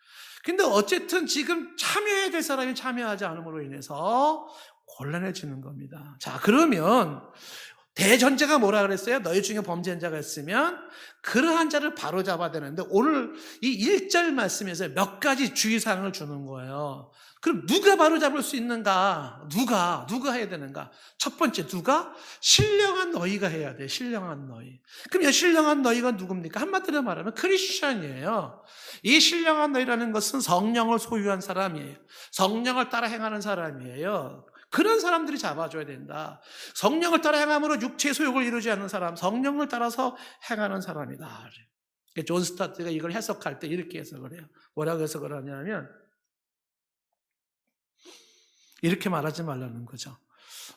근데 어쨌든 지금 참여해야 될 사람이 참여하지 않음으로 인해서 곤란해지는 겁니다. 자, 그러면 대전제가 뭐라 그랬어요? 너희 중에 범죄한 자가 있으면 그러한 자를 바로잡아야 되는데 오늘 이 1절 말씀에서 몇 가지 주의사항을 주는 거예요. 그럼 누가 바로잡을 수 있는가? 누가 해야 되는가? 첫 번째, 누가? 신령한 너희가 해야 돼. 신령한 너희. 그럼 이 신령한 너희가 누굽니까? 한마디로 말하면 크리스천이에요. 이 신령한 너희라는 것은 성령을 소유한 사람이에요. 성령을 따라 행하는 사람이에요. 그런 사람들이 잡아줘야 된다. 성령을 따라 행함으로 육체의 소욕을 이루지 않는 사람, 성령을 따라서 행하는 사람이다. 존 스타트가 이걸 해석할 때 이렇게 해석을 해요. 뭐라고 해석을 하냐면 이렇게 말하지 말라는 거죠.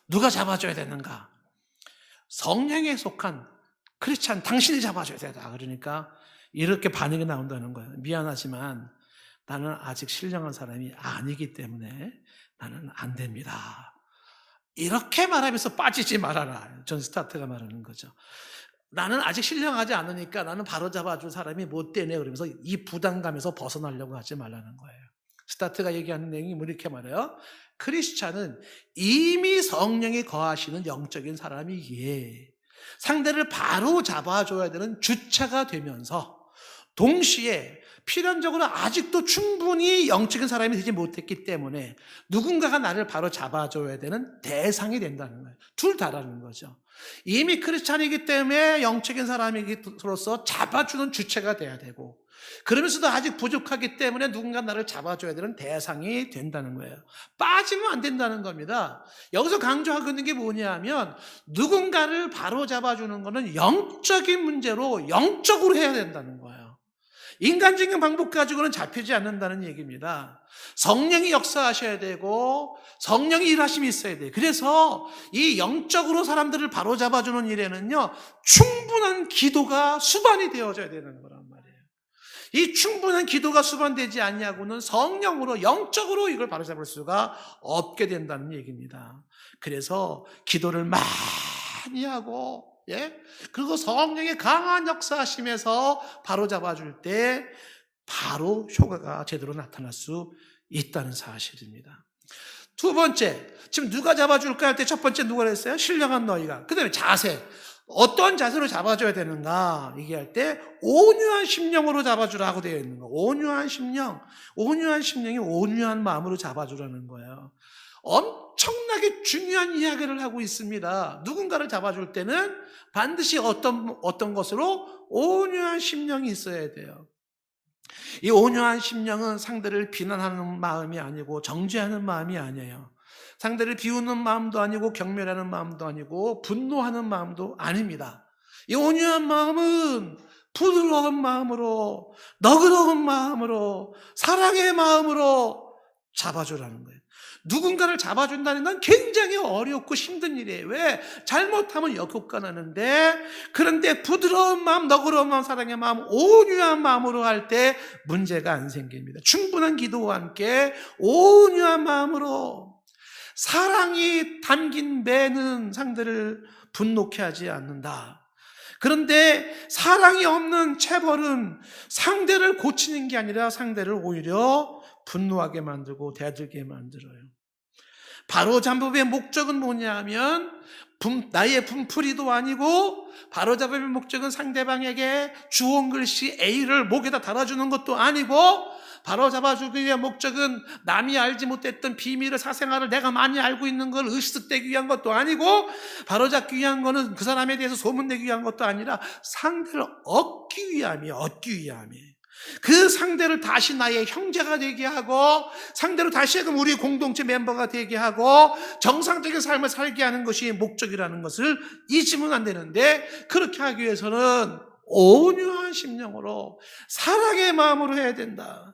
누가 잡아줘야 되는가? 성령에 속한 크리스찬 당신이 잡아줘야 된다. 그러니까 이렇게 반응이 나온다는 거예요. 미안하지만 나는 아직 신령한 사람이 아니기 때문에 나는 안 됩니다. 이렇게 말하면서 빠지지 말아라. 존 스타트가 말하는 거죠. 나는 아직 신령하지 않으니까 나는 바로 잡아줄 사람이 못 되네. 그러면서 이 부담감에서 벗어나려고 하지 말라는 거예요. 스타트가 얘기하는 내용이 이렇게 말해요. 크리스찬은 이미 성령이 거하시는 영적인 사람이기에 상대를 바로 잡아줘야 되는 주체가 되면서 동시에 필연적으로 아직도 충분히 영적인 사람이 되지 못했기 때문에 누군가가 나를 바로 잡아줘야 되는 대상이 된다는 거예요. 둘 다라는 거죠. 이미 크리스찬이기 때문에 영적인 사람으로서 잡아주는 주체가 돼야 되고, 그러면서도 아직 부족하기 때문에 누군가 나를 잡아줘야 되는 대상이 된다는 거예요. 빠지면 안 된다는 겁니다. 여기서 강조하고 있는 게 뭐냐면 누군가를 바로 잡아주는 것은 영적인 문제로 영적으로 해야 된다는 거예요. 인간적인 방법 가지고는 잡히지 않는다는 얘기입니다. 성령이 역사하셔야 되고 성령이 일하심이 있어야 돼요. 그래서 이 영적으로 사람들을 바로잡아주는 일에는요, 충분한 기도가 수반이 되어져야 되는 거란 말이에요. 이 충분한 기도가 수반되지 않냐고는 성령으로 영적으로 이걸 바로잡을 수가 없게 된다는 얘기입니다. 그래서 기도를 많이 하고, 그리고 성령의 강한 역사하심에서 바로 잡아줄 때 바로 효과가 제대로 나타날 수 있다는 사실입니다. 두 번째, 지금 누가 잡아줄까 할 때 첫 번째 누가 그랬어요? 신령한 너희가. 그 다음에 자세. 어떤 자세로 잡아줘야 되는가 얘기할 때 온유한 심령으로 잡아주라고 되어 있는 거예요. 온유한 심령. 온유한 심령이 온유한 마음으로 잡아주라는 거예요. 엄청나게 중요한 이야기를 하고 있습니다. 누군가를 잡아줄 때는 반드시 어떤 것으로 온유한 심령이 있어야 돼요. 이 온유한 심령은 상대를 비난하는 마음이 아니고 정죄하는 마음이 아니에요. 상대를 비우는 마음도 아니고 경멸하는 마음도 아니고 분노하는 마음도 아닙니다. 이 온유한 마음은 부드러운 마음으로, 너그러운 마음으로, 사랑의 마음으로 잡아주라는 거예요. 누군가를 잡아준다는 건 굉장히 어렵고 힘든 일이에요. 왜? 잘못하면 역효과 나는데, 그런데 부드러운 마음, 너그러운 마음, 사랑의 마음, 온유한 마음으로 할 때 문제가 안 생깁니다. 충분한 기도와 함께 온유한 마음으로, 사랑이 담긴 매는 상대를 분노케 하지 않는다. 그런데 사랑이 없는 체벌은 상대를 고치는 게 아니라 상대를 오히려 분노하게 만들고 대들게 만들어요. 바로잡음의 목적은 뭐냐 하면 나의 분풀이도 아니고, 바로잡음의 목적은 상대방에게 주온 글씨 A를 목에다 달아주는 것도 아니고, 바로잡아주기 위한 목적은 남이 알지 못했던 비밀을, 사생활을 내가 많이 알고 있는 걸 의식되기 위한 것도 아니고, 바로잡기 위한 거는 그 사람에 대해서 소문내기 위한 것도 아니라 상대를 얻기 위함이에요. 그 상대를 다시 나의 형제가 되게 하고, 상대로 다시금 우리 공동체 멤버가 되게 하고, 정상적인 삶을 살게 하는 것이 목적이라는 것을 잊으면 안 되는데, 그렇게 하기 위해서는 온유한 심령으로, 사랑의 마음으로 해야 된다.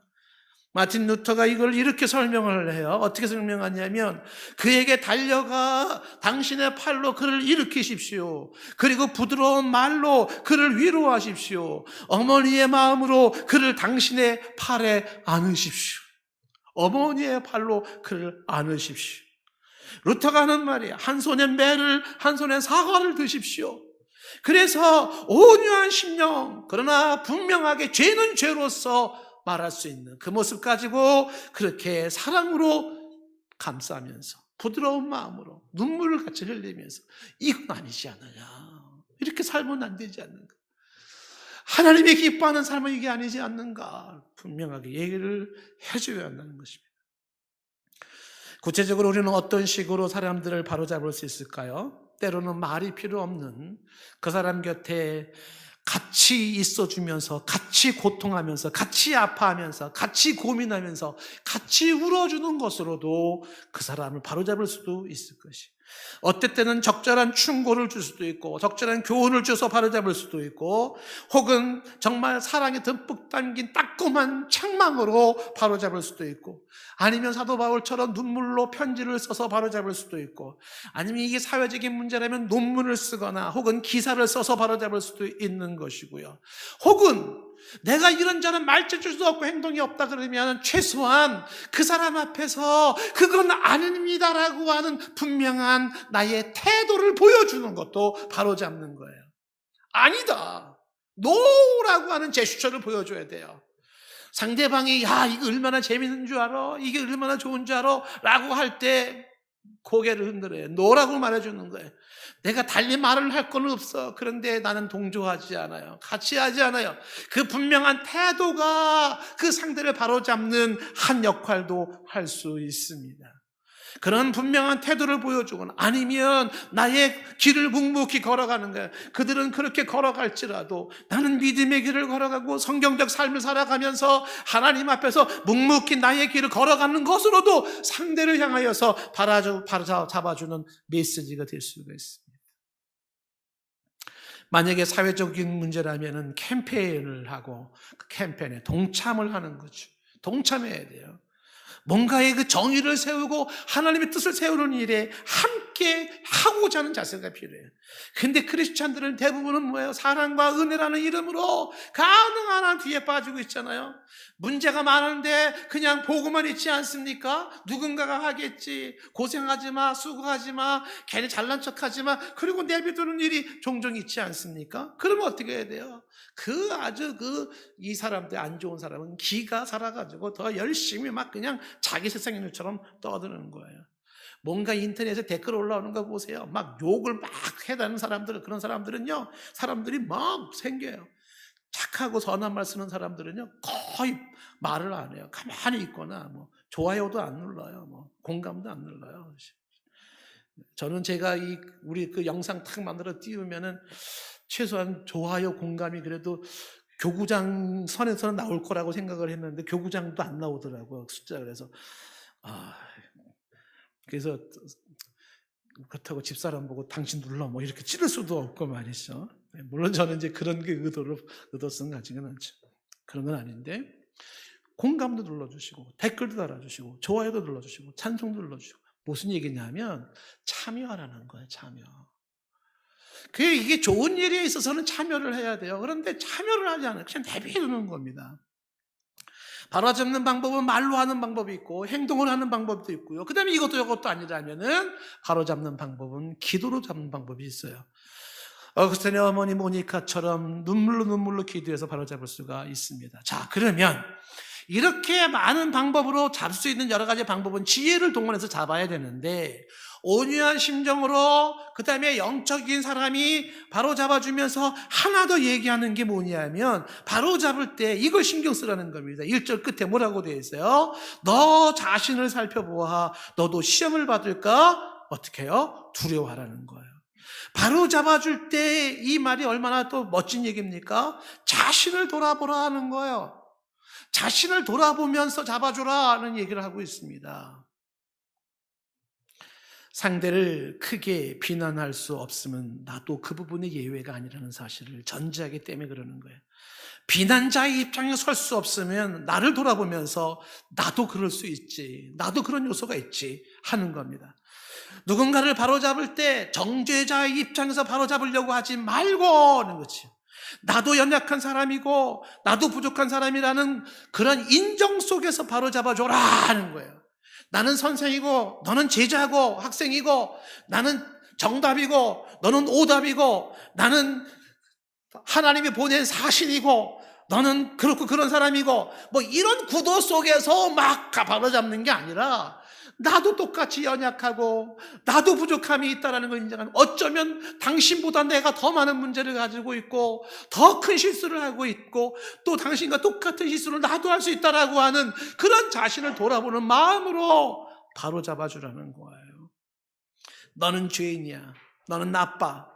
마틴 루터가 이걸 이렇게 설명을 해요. 어떻게 설명하냐면, 그에게 달려가 당신의 팔로 그를 일으키십시오. 그리고 부드러운 말로 그를 위로하십시오. 어머니의 마음으로 그를 당신의 팔에 안으십시오. 어머니의 팔로 그를 안으십시오. 루터가 하는 말이야. 한 손에 매를, 한 손에 사과를 드십시오. 그래서 온유한 심령, 그러나 분명하게 죄는 죄로서 말할 수 있는 그 모습 가지고 그렇게 사랑으로 감싸면서 부드러운 마음으로 눈물을 같이 흘리면서, 이건 아니지 않느냐, 이렇게 살면 안 되지 않는가, 하나님이 기뻐하는 삶은 이게 아니지 않는가, 분명하게 얘기를 해줘야 한다는 것입니다. 구체적으로 우리는 어떤 식으로 사람들을 바로잡을 수 있을까요? 때로는 말이 필요 없는 그 사람 곁에 같이 있어주면서, 같이 고통하면서, 같이 아파하면서, 같이 고민하면서, 같이 울어주는 것으로도 그 사람을 바로잡을 수도 있을 것이. 어떨 때는 적절한 충고를 줄 수도 있고, 적절한 교훈을 줘서 바로잡을 수도 있고, 혹은 정말 사랑이 듬뿍 담긴 따끔한 책망으로 바로잡을 수도 있고, 아니면 사도 바울처럼 눈물로 편지를 써서 바로잡을 수도 있고, 아니면 이게 사회적인 문제라면 논문을 쓰거나 혹은 기사를 써서 바로잡을 수도 있는 것이고요. 혹은 내가 이런저런 말재주도 없고 행동이 없다 그러면 최소한 그 사람 앞에서 그건 아닙니다라고 하는 분명한 나의 태도를 보여주는 것도 바로잡는 거예요. 아니다, 노라고 하는 제스처를 보여줘야 돼요. 상대방이 야 이거 얼마나 재밌는 줄 알아? 이게 얼마나 좋은 줄 알아? 라고 할 때 고개를 흔들어요. 노라고 말해주는 거예요. 내가 달리 말을 할 건 없어. 그런데 나는 동조하지 않아요. 같이 하지 않아요. 그 분명한 태도가 그 상대를 바로잡는 한 역할도 할 수 있습니다. 그런 분명한 태도를 보여주거나, 아니면 나의 길을 묵묵히 걸어가는 거예요. 그들은 그렇게 걸어갈지라도 나는 믿음의 길을 걸어가고 성경적 삶을 살아가면서 하나님 앞에서 묵묵히 나의 길을 걸어가는 것으로도 상대를 향하여서 바로잡아주는 메시지가 될 수가 있습니다. 만약에 사회적인 문제라면 캠페인을 하고 그 캠페인에 동참을 하는 거죠. 동참해야 돼요. 뭔가의 그 정의를 세우고 하나님의 뜻을 세우는 일에 함께 하고자 하는 자세가 필요해요. 근데 크리스찬들은 대부분은 뭐예요? 사랑과 은혜라는 이름으로 가능한 한 뒤에 빠지고 있잖아요. 문제가 많은데 그냥 보고만 있지 않습니까? 누군가가 하겠지, 고생하지 마, 수고하지 마, 괜히 잘난 척하지 마, 그리고 내비두는 일이 종종 있지 않습니까? 그러면 어떻게 해야 돼요? 이 사람들, 안 좋은 사람은 기가 살아가지고 더 열심히 막 그냥 자기 세상인 것처럼 떠드는 거예요. 뭔가 인터넷에 댓글 올라오는 거 보세요. 막 욕을 막 해다는 사람들, 그런 사람들은요, 사람들이 막 생겨요. 착하고 선한 말 쓰는 사람들은요, 거의 말을 안 해요. 가만히 있거나, 좋아요도 안 눌러요. 공감도 안 눌러요. 저는 제가 우리 그 영상 탁 만들어 띄우면은 최소한 좋아요, 공감이 그래도 교구장 선에서는 나올 거라고 생각을 했는데 교구장도 안 나오더라고요, 숫자가. 그래서 그렇다고 집사람 보고 당신 눌러 뭐 이렇게 찌를 수도 없고 말이죠. 물론 저는 이제 그런 게 의도성 가지는 않죠. 그런 건 아닌데, 공감도 눌러주시고 댓글도 달아주시고 좋아요도 눌러주시고 찬송도 눌러주시고, 무슨 얘기냐면 참여하라는 거예요. 참여. 이게 좋은 일에 있어서는 참여를 해야 돼요. 그런데 참여를 하지 않아요. 그냥 내비두는 겁니다. 바로잡는 방법은 말로 하는 방법이 있고 행동을 하는 방법도 있고요. 그 다음에 이것도 이것도 아니라면은 바로잡는 방법은 기도로 잡는 방법이 있어요. 어거스틴의 어머니 모니카처럼 눈물로 기도해서 바로잡을 수가 있습니다. 자, 그러면 이렇게 많은 방법으로 잡을 수 있는 여러 가지 방법은 지혜를 동원해서 잡아야 되는데, 온유한 심정으로 그 다음에 영적인 사람이 바로 잡아주면서 하나 더 얘기하는 게 뭐냐면, 바로 잡을 때 이걸 신경 쓰라는 겁니다. 1절 끝에 뭐라고 되어 있어요? 너 자신을 살펴보아 너도 시험을 받을까? 어떻게 해요? 두려워하라는 거예요. 바로 잡아줄 때 이 말이 얼마나 또 멋진 얘기입니까? 자신을 돌아보라 하는 거예요. 자신을 돌아보면서 잡아주라 하는 얘기를 하고 있습니다. 상대를 크게 비난할 수 없으면 나도 그 부분이 예외가 아니라는 사실을 전제하기 때문에 그러는 거예요. 비난자의 입장에 설 수 없으면 나를 돌아보면서 나도 그럴 수 있지, 나도 그런 요소가 있지 하는 겁니다. 누군가를 바로잡을 때 정죄자의 입장에서 바로잡으려고 하지 말고 하는 거지. 나도 연약한 사람이고 나도 부족한 사람이라는 그런 인정 속에서 바로잡아줘라 하는 거예요. 나는 선생이고 너는 제자고 학생이고, 나는 정답이고 너는 오답이고, 나는 하나님이 보낸 사신이고 너는 그렇고 그런 사람이고, 뭐 이런 구도 속에서 막 바로잡는 게 아니라, 나도 똑같이 연약하고 나도 부족함이 있다는 걸 인정하는, 어쩌면 당신보다 내가 더 많은 문제를 가지고 있고 더 큰 실수를 하고 있고 또 당신과 똑같은 실수를 나도 할 수 있다라고 하는 그런 자신을 돌아보는 마음으로 바로 잡아주라는 거예요. 너는 죄인이야, 너는 나빠,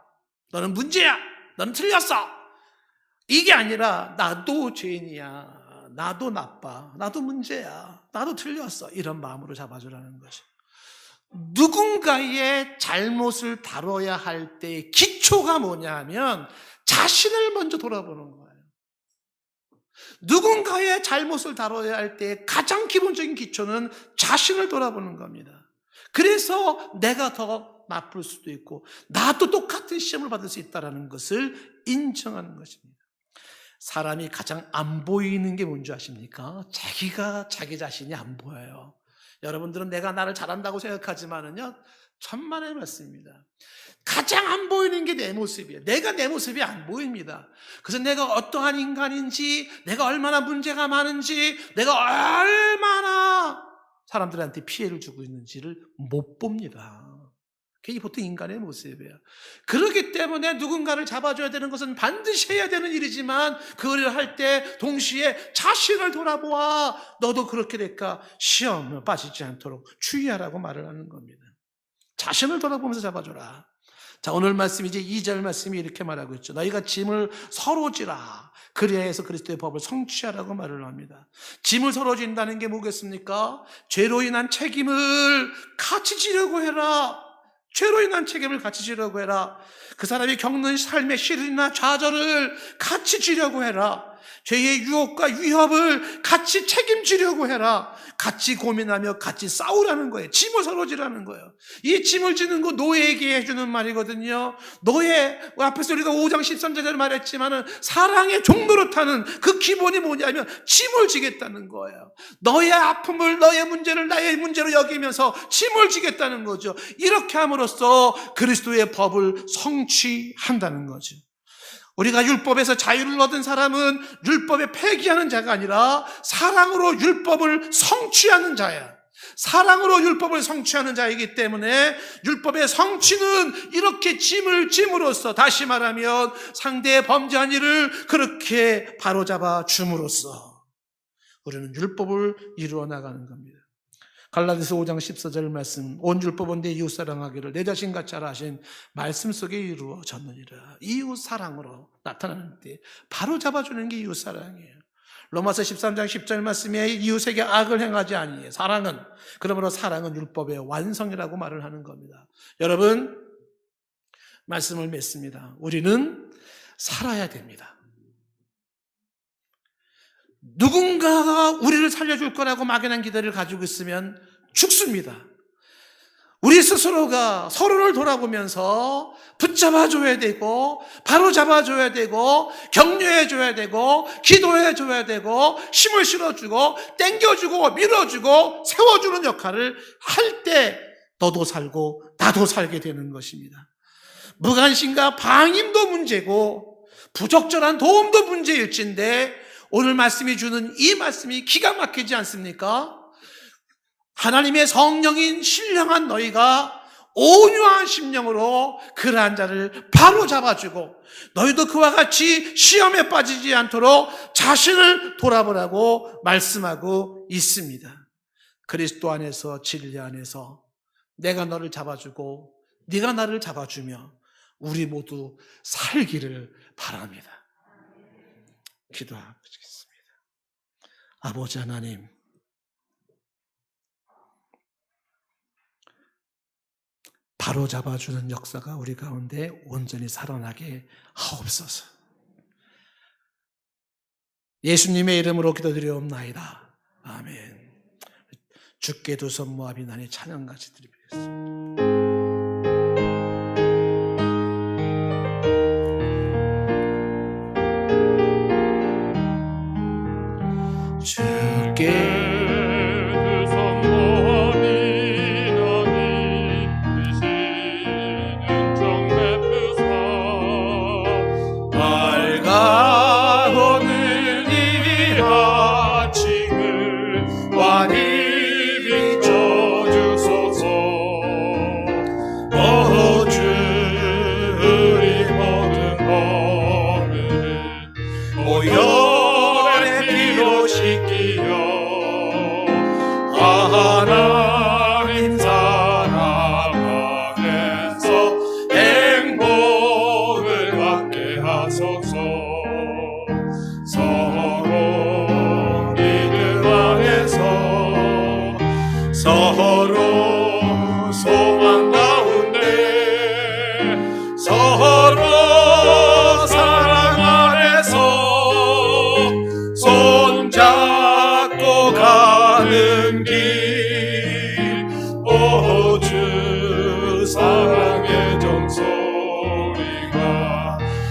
너는 문제야, 너는 틀렸어, 이게 아니라 나도 죄인이야, 나도 나빠, 나도 문제야, 나도 틀렸어, 이런 마음으로 잡아주라는 거죠. 누군가의 잘못을 다뤄야 할 때 기초가 뭐냐 하면 자신을 먼저 돌아보는 거예요. 누군가의 잘못을 다뤄야 할 때 가장 기본적인 기초는 자신을 돌아보는 겁니다. 그래서 내가 더 나쁠 수도 있고 나도 똑같은 시험을 받을 수 있다는 것을 인정하는 것입니다. 사람이 가장 안 보이는 게 뭔지 아십니까? 자기 자신이 안 보여요. 여러분들은 내가 나를 잘한다고 생각하지만은요, 천만의 말씀입니다. 가장 안 보이는 게 내 모습이에요. 내가 내 모습이 안 보입니다. 그래서 내가 어떠한 인간인지, 내가 얼마나 문제가 많은지, 내가 얼마나 사람들한테 피해를 주고 있는지를 못 봅니다. 그게 보통 인간의 모습이에요. 그렇기 때문에 누군가를 잡아줘야 되는 것은 반드시 해야 되는 일이지만, 그걸 할 때 동시에 자신을 돌아보아 너도 그렇게 될까 시험에 빠지지 않도록 주의하라고 말을 하는 겁니다. 자신을 돌아보면서 잡아줘라. 자, 오늘 말씀 이제 2절 말씀이 이렇게 말하고 있죠. 너희가 짐을 서로 지라. 그래야 해서 그리스도의 법을 성취하라고 말을 합니다. 짐을 서로 진다는 게 뭐겠습니까? 죄로 인한 책임을 같이 지려고 해라. 죄로 인한 책임을 같이 지려고 해라. 그 사람이 겪는 삶의 시련이나 좌절을 같이 지려고 해라. 죄의 유혹과 위협을 같이 책임지려고 해라. 같이 고민하며 같이 싸우라는 거예요. 짐을 서로 지라는 거예요. 이 짐을 지는 거 노예에게 해주는 말이거든요. 노예, 앞에서 우리가 5장 13절에 말했지만은 사랑의 종노릇하는 그 기본이 뭐냐면 짐을 지겠다는 거예요. 너의 아픔을, 너의 문제를 나의 문제로 여기면서 짐을 지겠다는 거죠. 이렇게 함으로써 그리스도의 법을 성취한다는 거죠. 우리가 율법에서 자유를 얻은 사람은 율법에 폐기하는 자가 아니라 사랑으로 율법을 성취하는 자야. 사랑으로 율법을 성취하는 자이기 때문에 율법의 성취는 이렇게 짐을 짐으로써, 다시 말하면 상대의 범죄한 일을 그렇게 바로잡아 줌으로써 우리는 율법을 이루어 나가는 겁니다. 갈라디아서 5장 14절 말씀, 온 율법은 내 이웃 사랑하기를 내 자신같이 하라 하신 말씀 속에 이루어졌느니라. 이웃 사랑으로 나타나는 때 바로 잡아주는 게 이웃 사랑이에요. 로마서 13장 10절 말씀에 이웃에게 악을 행하지 아니해. 사랑은, 그러므로 사랑은 율법의 완성이라고 말을 하는 겁니다. 여러분, 말씀을 맺습니다. 우리는 살아야 됩니다. 누군가가 우리를 살려줄 거라고 막연한 기대를 가지고 있으면 죽습니다. 우리 스스로가 서로를 돌아보면서 붙잡아줘야 되고, 바로 잡아줘야 되고, 격려해줘야 되고, 기도해줘야 되고, 힘을 실어주고, 땡겨주고, 밀어주고, 세워주는 역할을 할 때 너도 살고 나도 살게 되는 것입니다. 무관심과 방임도 문제고 부적절한 도움도 문제일진데, 오늘 말씀이 주는 이 말씀이 기가 막히지 않습니까? 하나님의 성령인 신령한 너희가 온유한 심령으로 그러한 자를 바로 잡아주고, 너희도 그와 같이 시험에 빠지지 않도록 자신을 돌아보라고 말씀하고 있습니다. 그리스도 안에서, 진리 안에서 내가 너를 잡아주고 네가 나를 잡아주며 우리 모두 살기를 바랍니다. 기도하겠습니다. 아버지 하나님, 바로 잡아주는 역사가 우리 가운데 온전히 살아나게 하옵소서. 예수님의 이름으로 기도드리옵나이다. 아멘. 주께 두 손 모아 비나니 찬양같이 드리겠습니다. 주께 하나님 사랑하면서 행복을 갖게 하소서. 서로 믿음 안에서 서로 소망 가운데 서로 사랑 안에서 손잡고 가는 길, 오 주 사랑의 종소리가,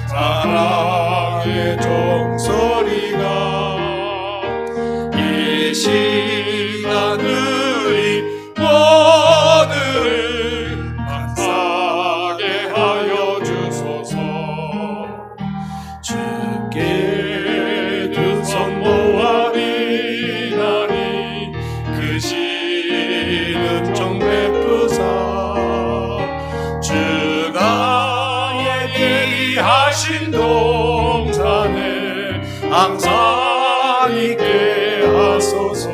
사랑의 종소리가 이 시간 우리 모두를 감사하게 하여 주소서. 주께 두 손 모아 비나니 크신 은총 베푸사, 주가 예비하신 동산에 항상 있게 하소서.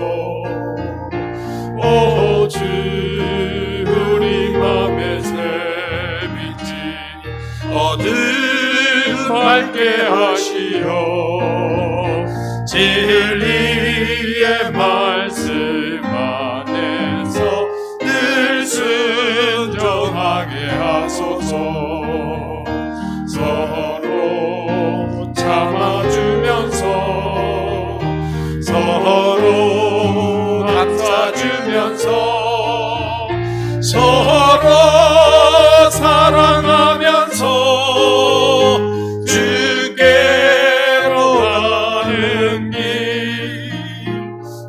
오 주 우리 맘의 새빛이 어둠 밝게 하시어 진리의 말씀 안에서 늘 순종하게 하소서. 서로 참아주면서 서로 감싸주면서 서로 사랑하면서 주께로 가는 길,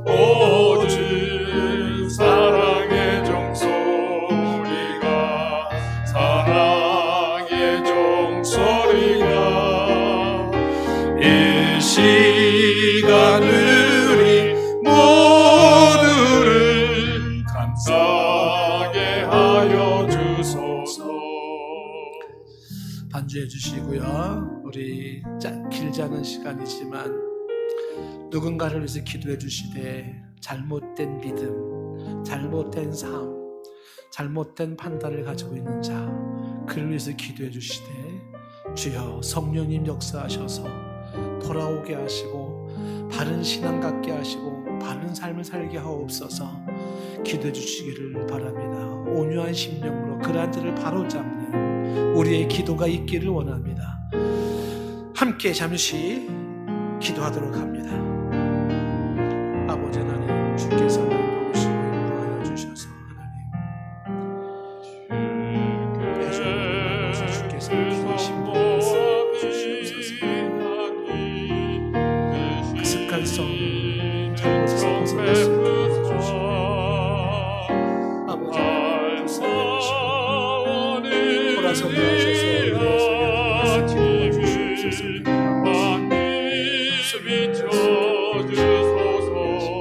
오 주 사랑의 종소리가, 사랑의 종소리가 이 시간 우리 모두를 감싸게 하여 주소서. 반주해 주시고요. 우리 길지 않은 시간이지만 누군가를 위해서 기도해 주시되 잘못된 믿음, 잘못된 삶, 잘못된 판단을 가지고 있는 자, 그를 위해서 기도해 주시되 주여 성령님 역사하셔서 돌아오게 하시고 바른 신앙 갖게 하시고 바른 삶을 살게 하옵소서. 기도해 주시기를 바랍니다. 온유한 심령으로 그러한 자를 바로잡는 우리의 기도가 있기를 원합니다. 함께 잠시 기도하도록 합니다. 아버지 하나님, 주께서 나를 보시고 인도하여 주셔서 하나님 배주하옵소서. 주께서 기도 심령을 주시옵소서. 그 습관성 잘못에서 벗어날 수 있게 도와주시고 아버지 하나님 살려주시고 돌아서게 하셔서 우리의 기도해 주시옵소서.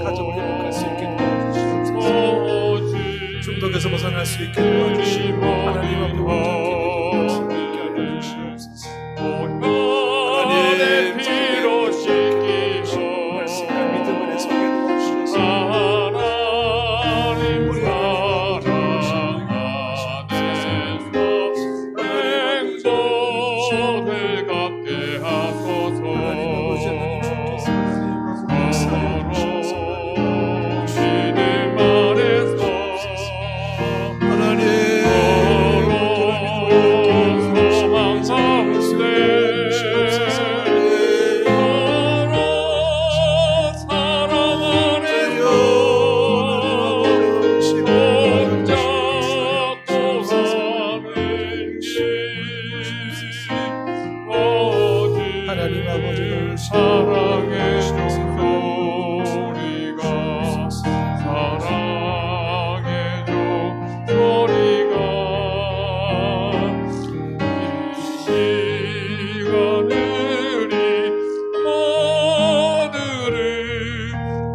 가정을 회복할 수 있게 도와주시옵소서. 중독에서 벗어날 수 있게 도와주시고 하나님 앞에 온전히 기도할 수 있게 하여 주시옵소서. 하나님 피로 씻기시고 말씀과 믿음을 해석해 도와주셔서 우리 행복을 갖게 하소서. 하나님 아버지 하나님 주께서 하나님 아버지를 사랑의 종소리가 사랑의 종소리가 이 시간을 모두를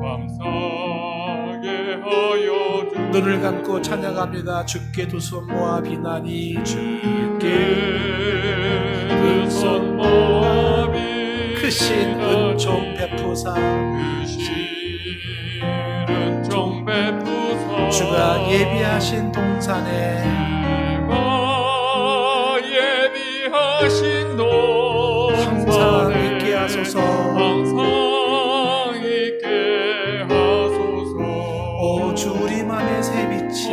감사하게 하여 주옵소서. 눈을 감고 찬양합니다. 주께 두 손 모아 비나니 주께 두 손 모아 크신 은총 베푸사 주가 예비하신 동산에 항상 있게 하소서. 오 주 우리 맘의 새빛이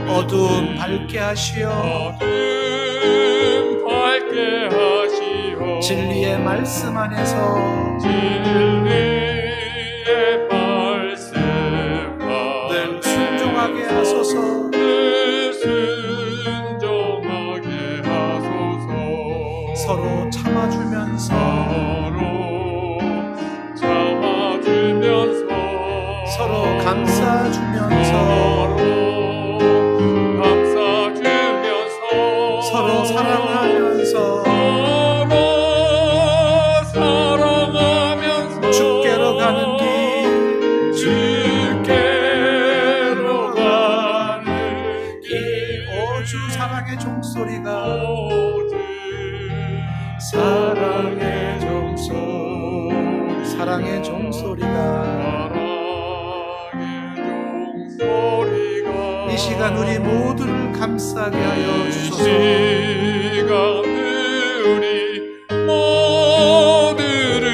어두움 밝게 하시어 진리의 말씀 안에서 늘 순종하게 하소서. 서로 참아주면서 서로 감싸주면서 서로 사랑하면서 주께로 가는 길 오 주 사랑의 종소리가 사랑의 종소리가 이 시간 우리 모두를 감싸게 하여 주소서. 우리 모두를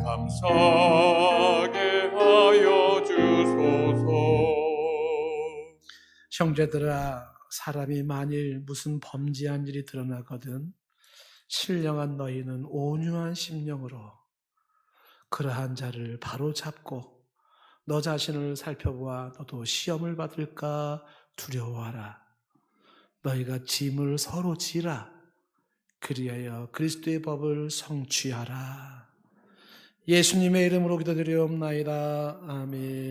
감사하게 하여 주소서. 형제들아, 사람이 만일 무슨 범죄한 일이 드러나거든 신령한 너희는 온유한 심령으로 그러한 자를 바로잡고 너 자신을 살펴보아 너도 시험을 받을까 두려워하라. 너희가 짐을 서로 지라. 그리하여 그리스도의 법을 성취하라. 예수님의 이름으로 기도드리옵나이다. 아멘.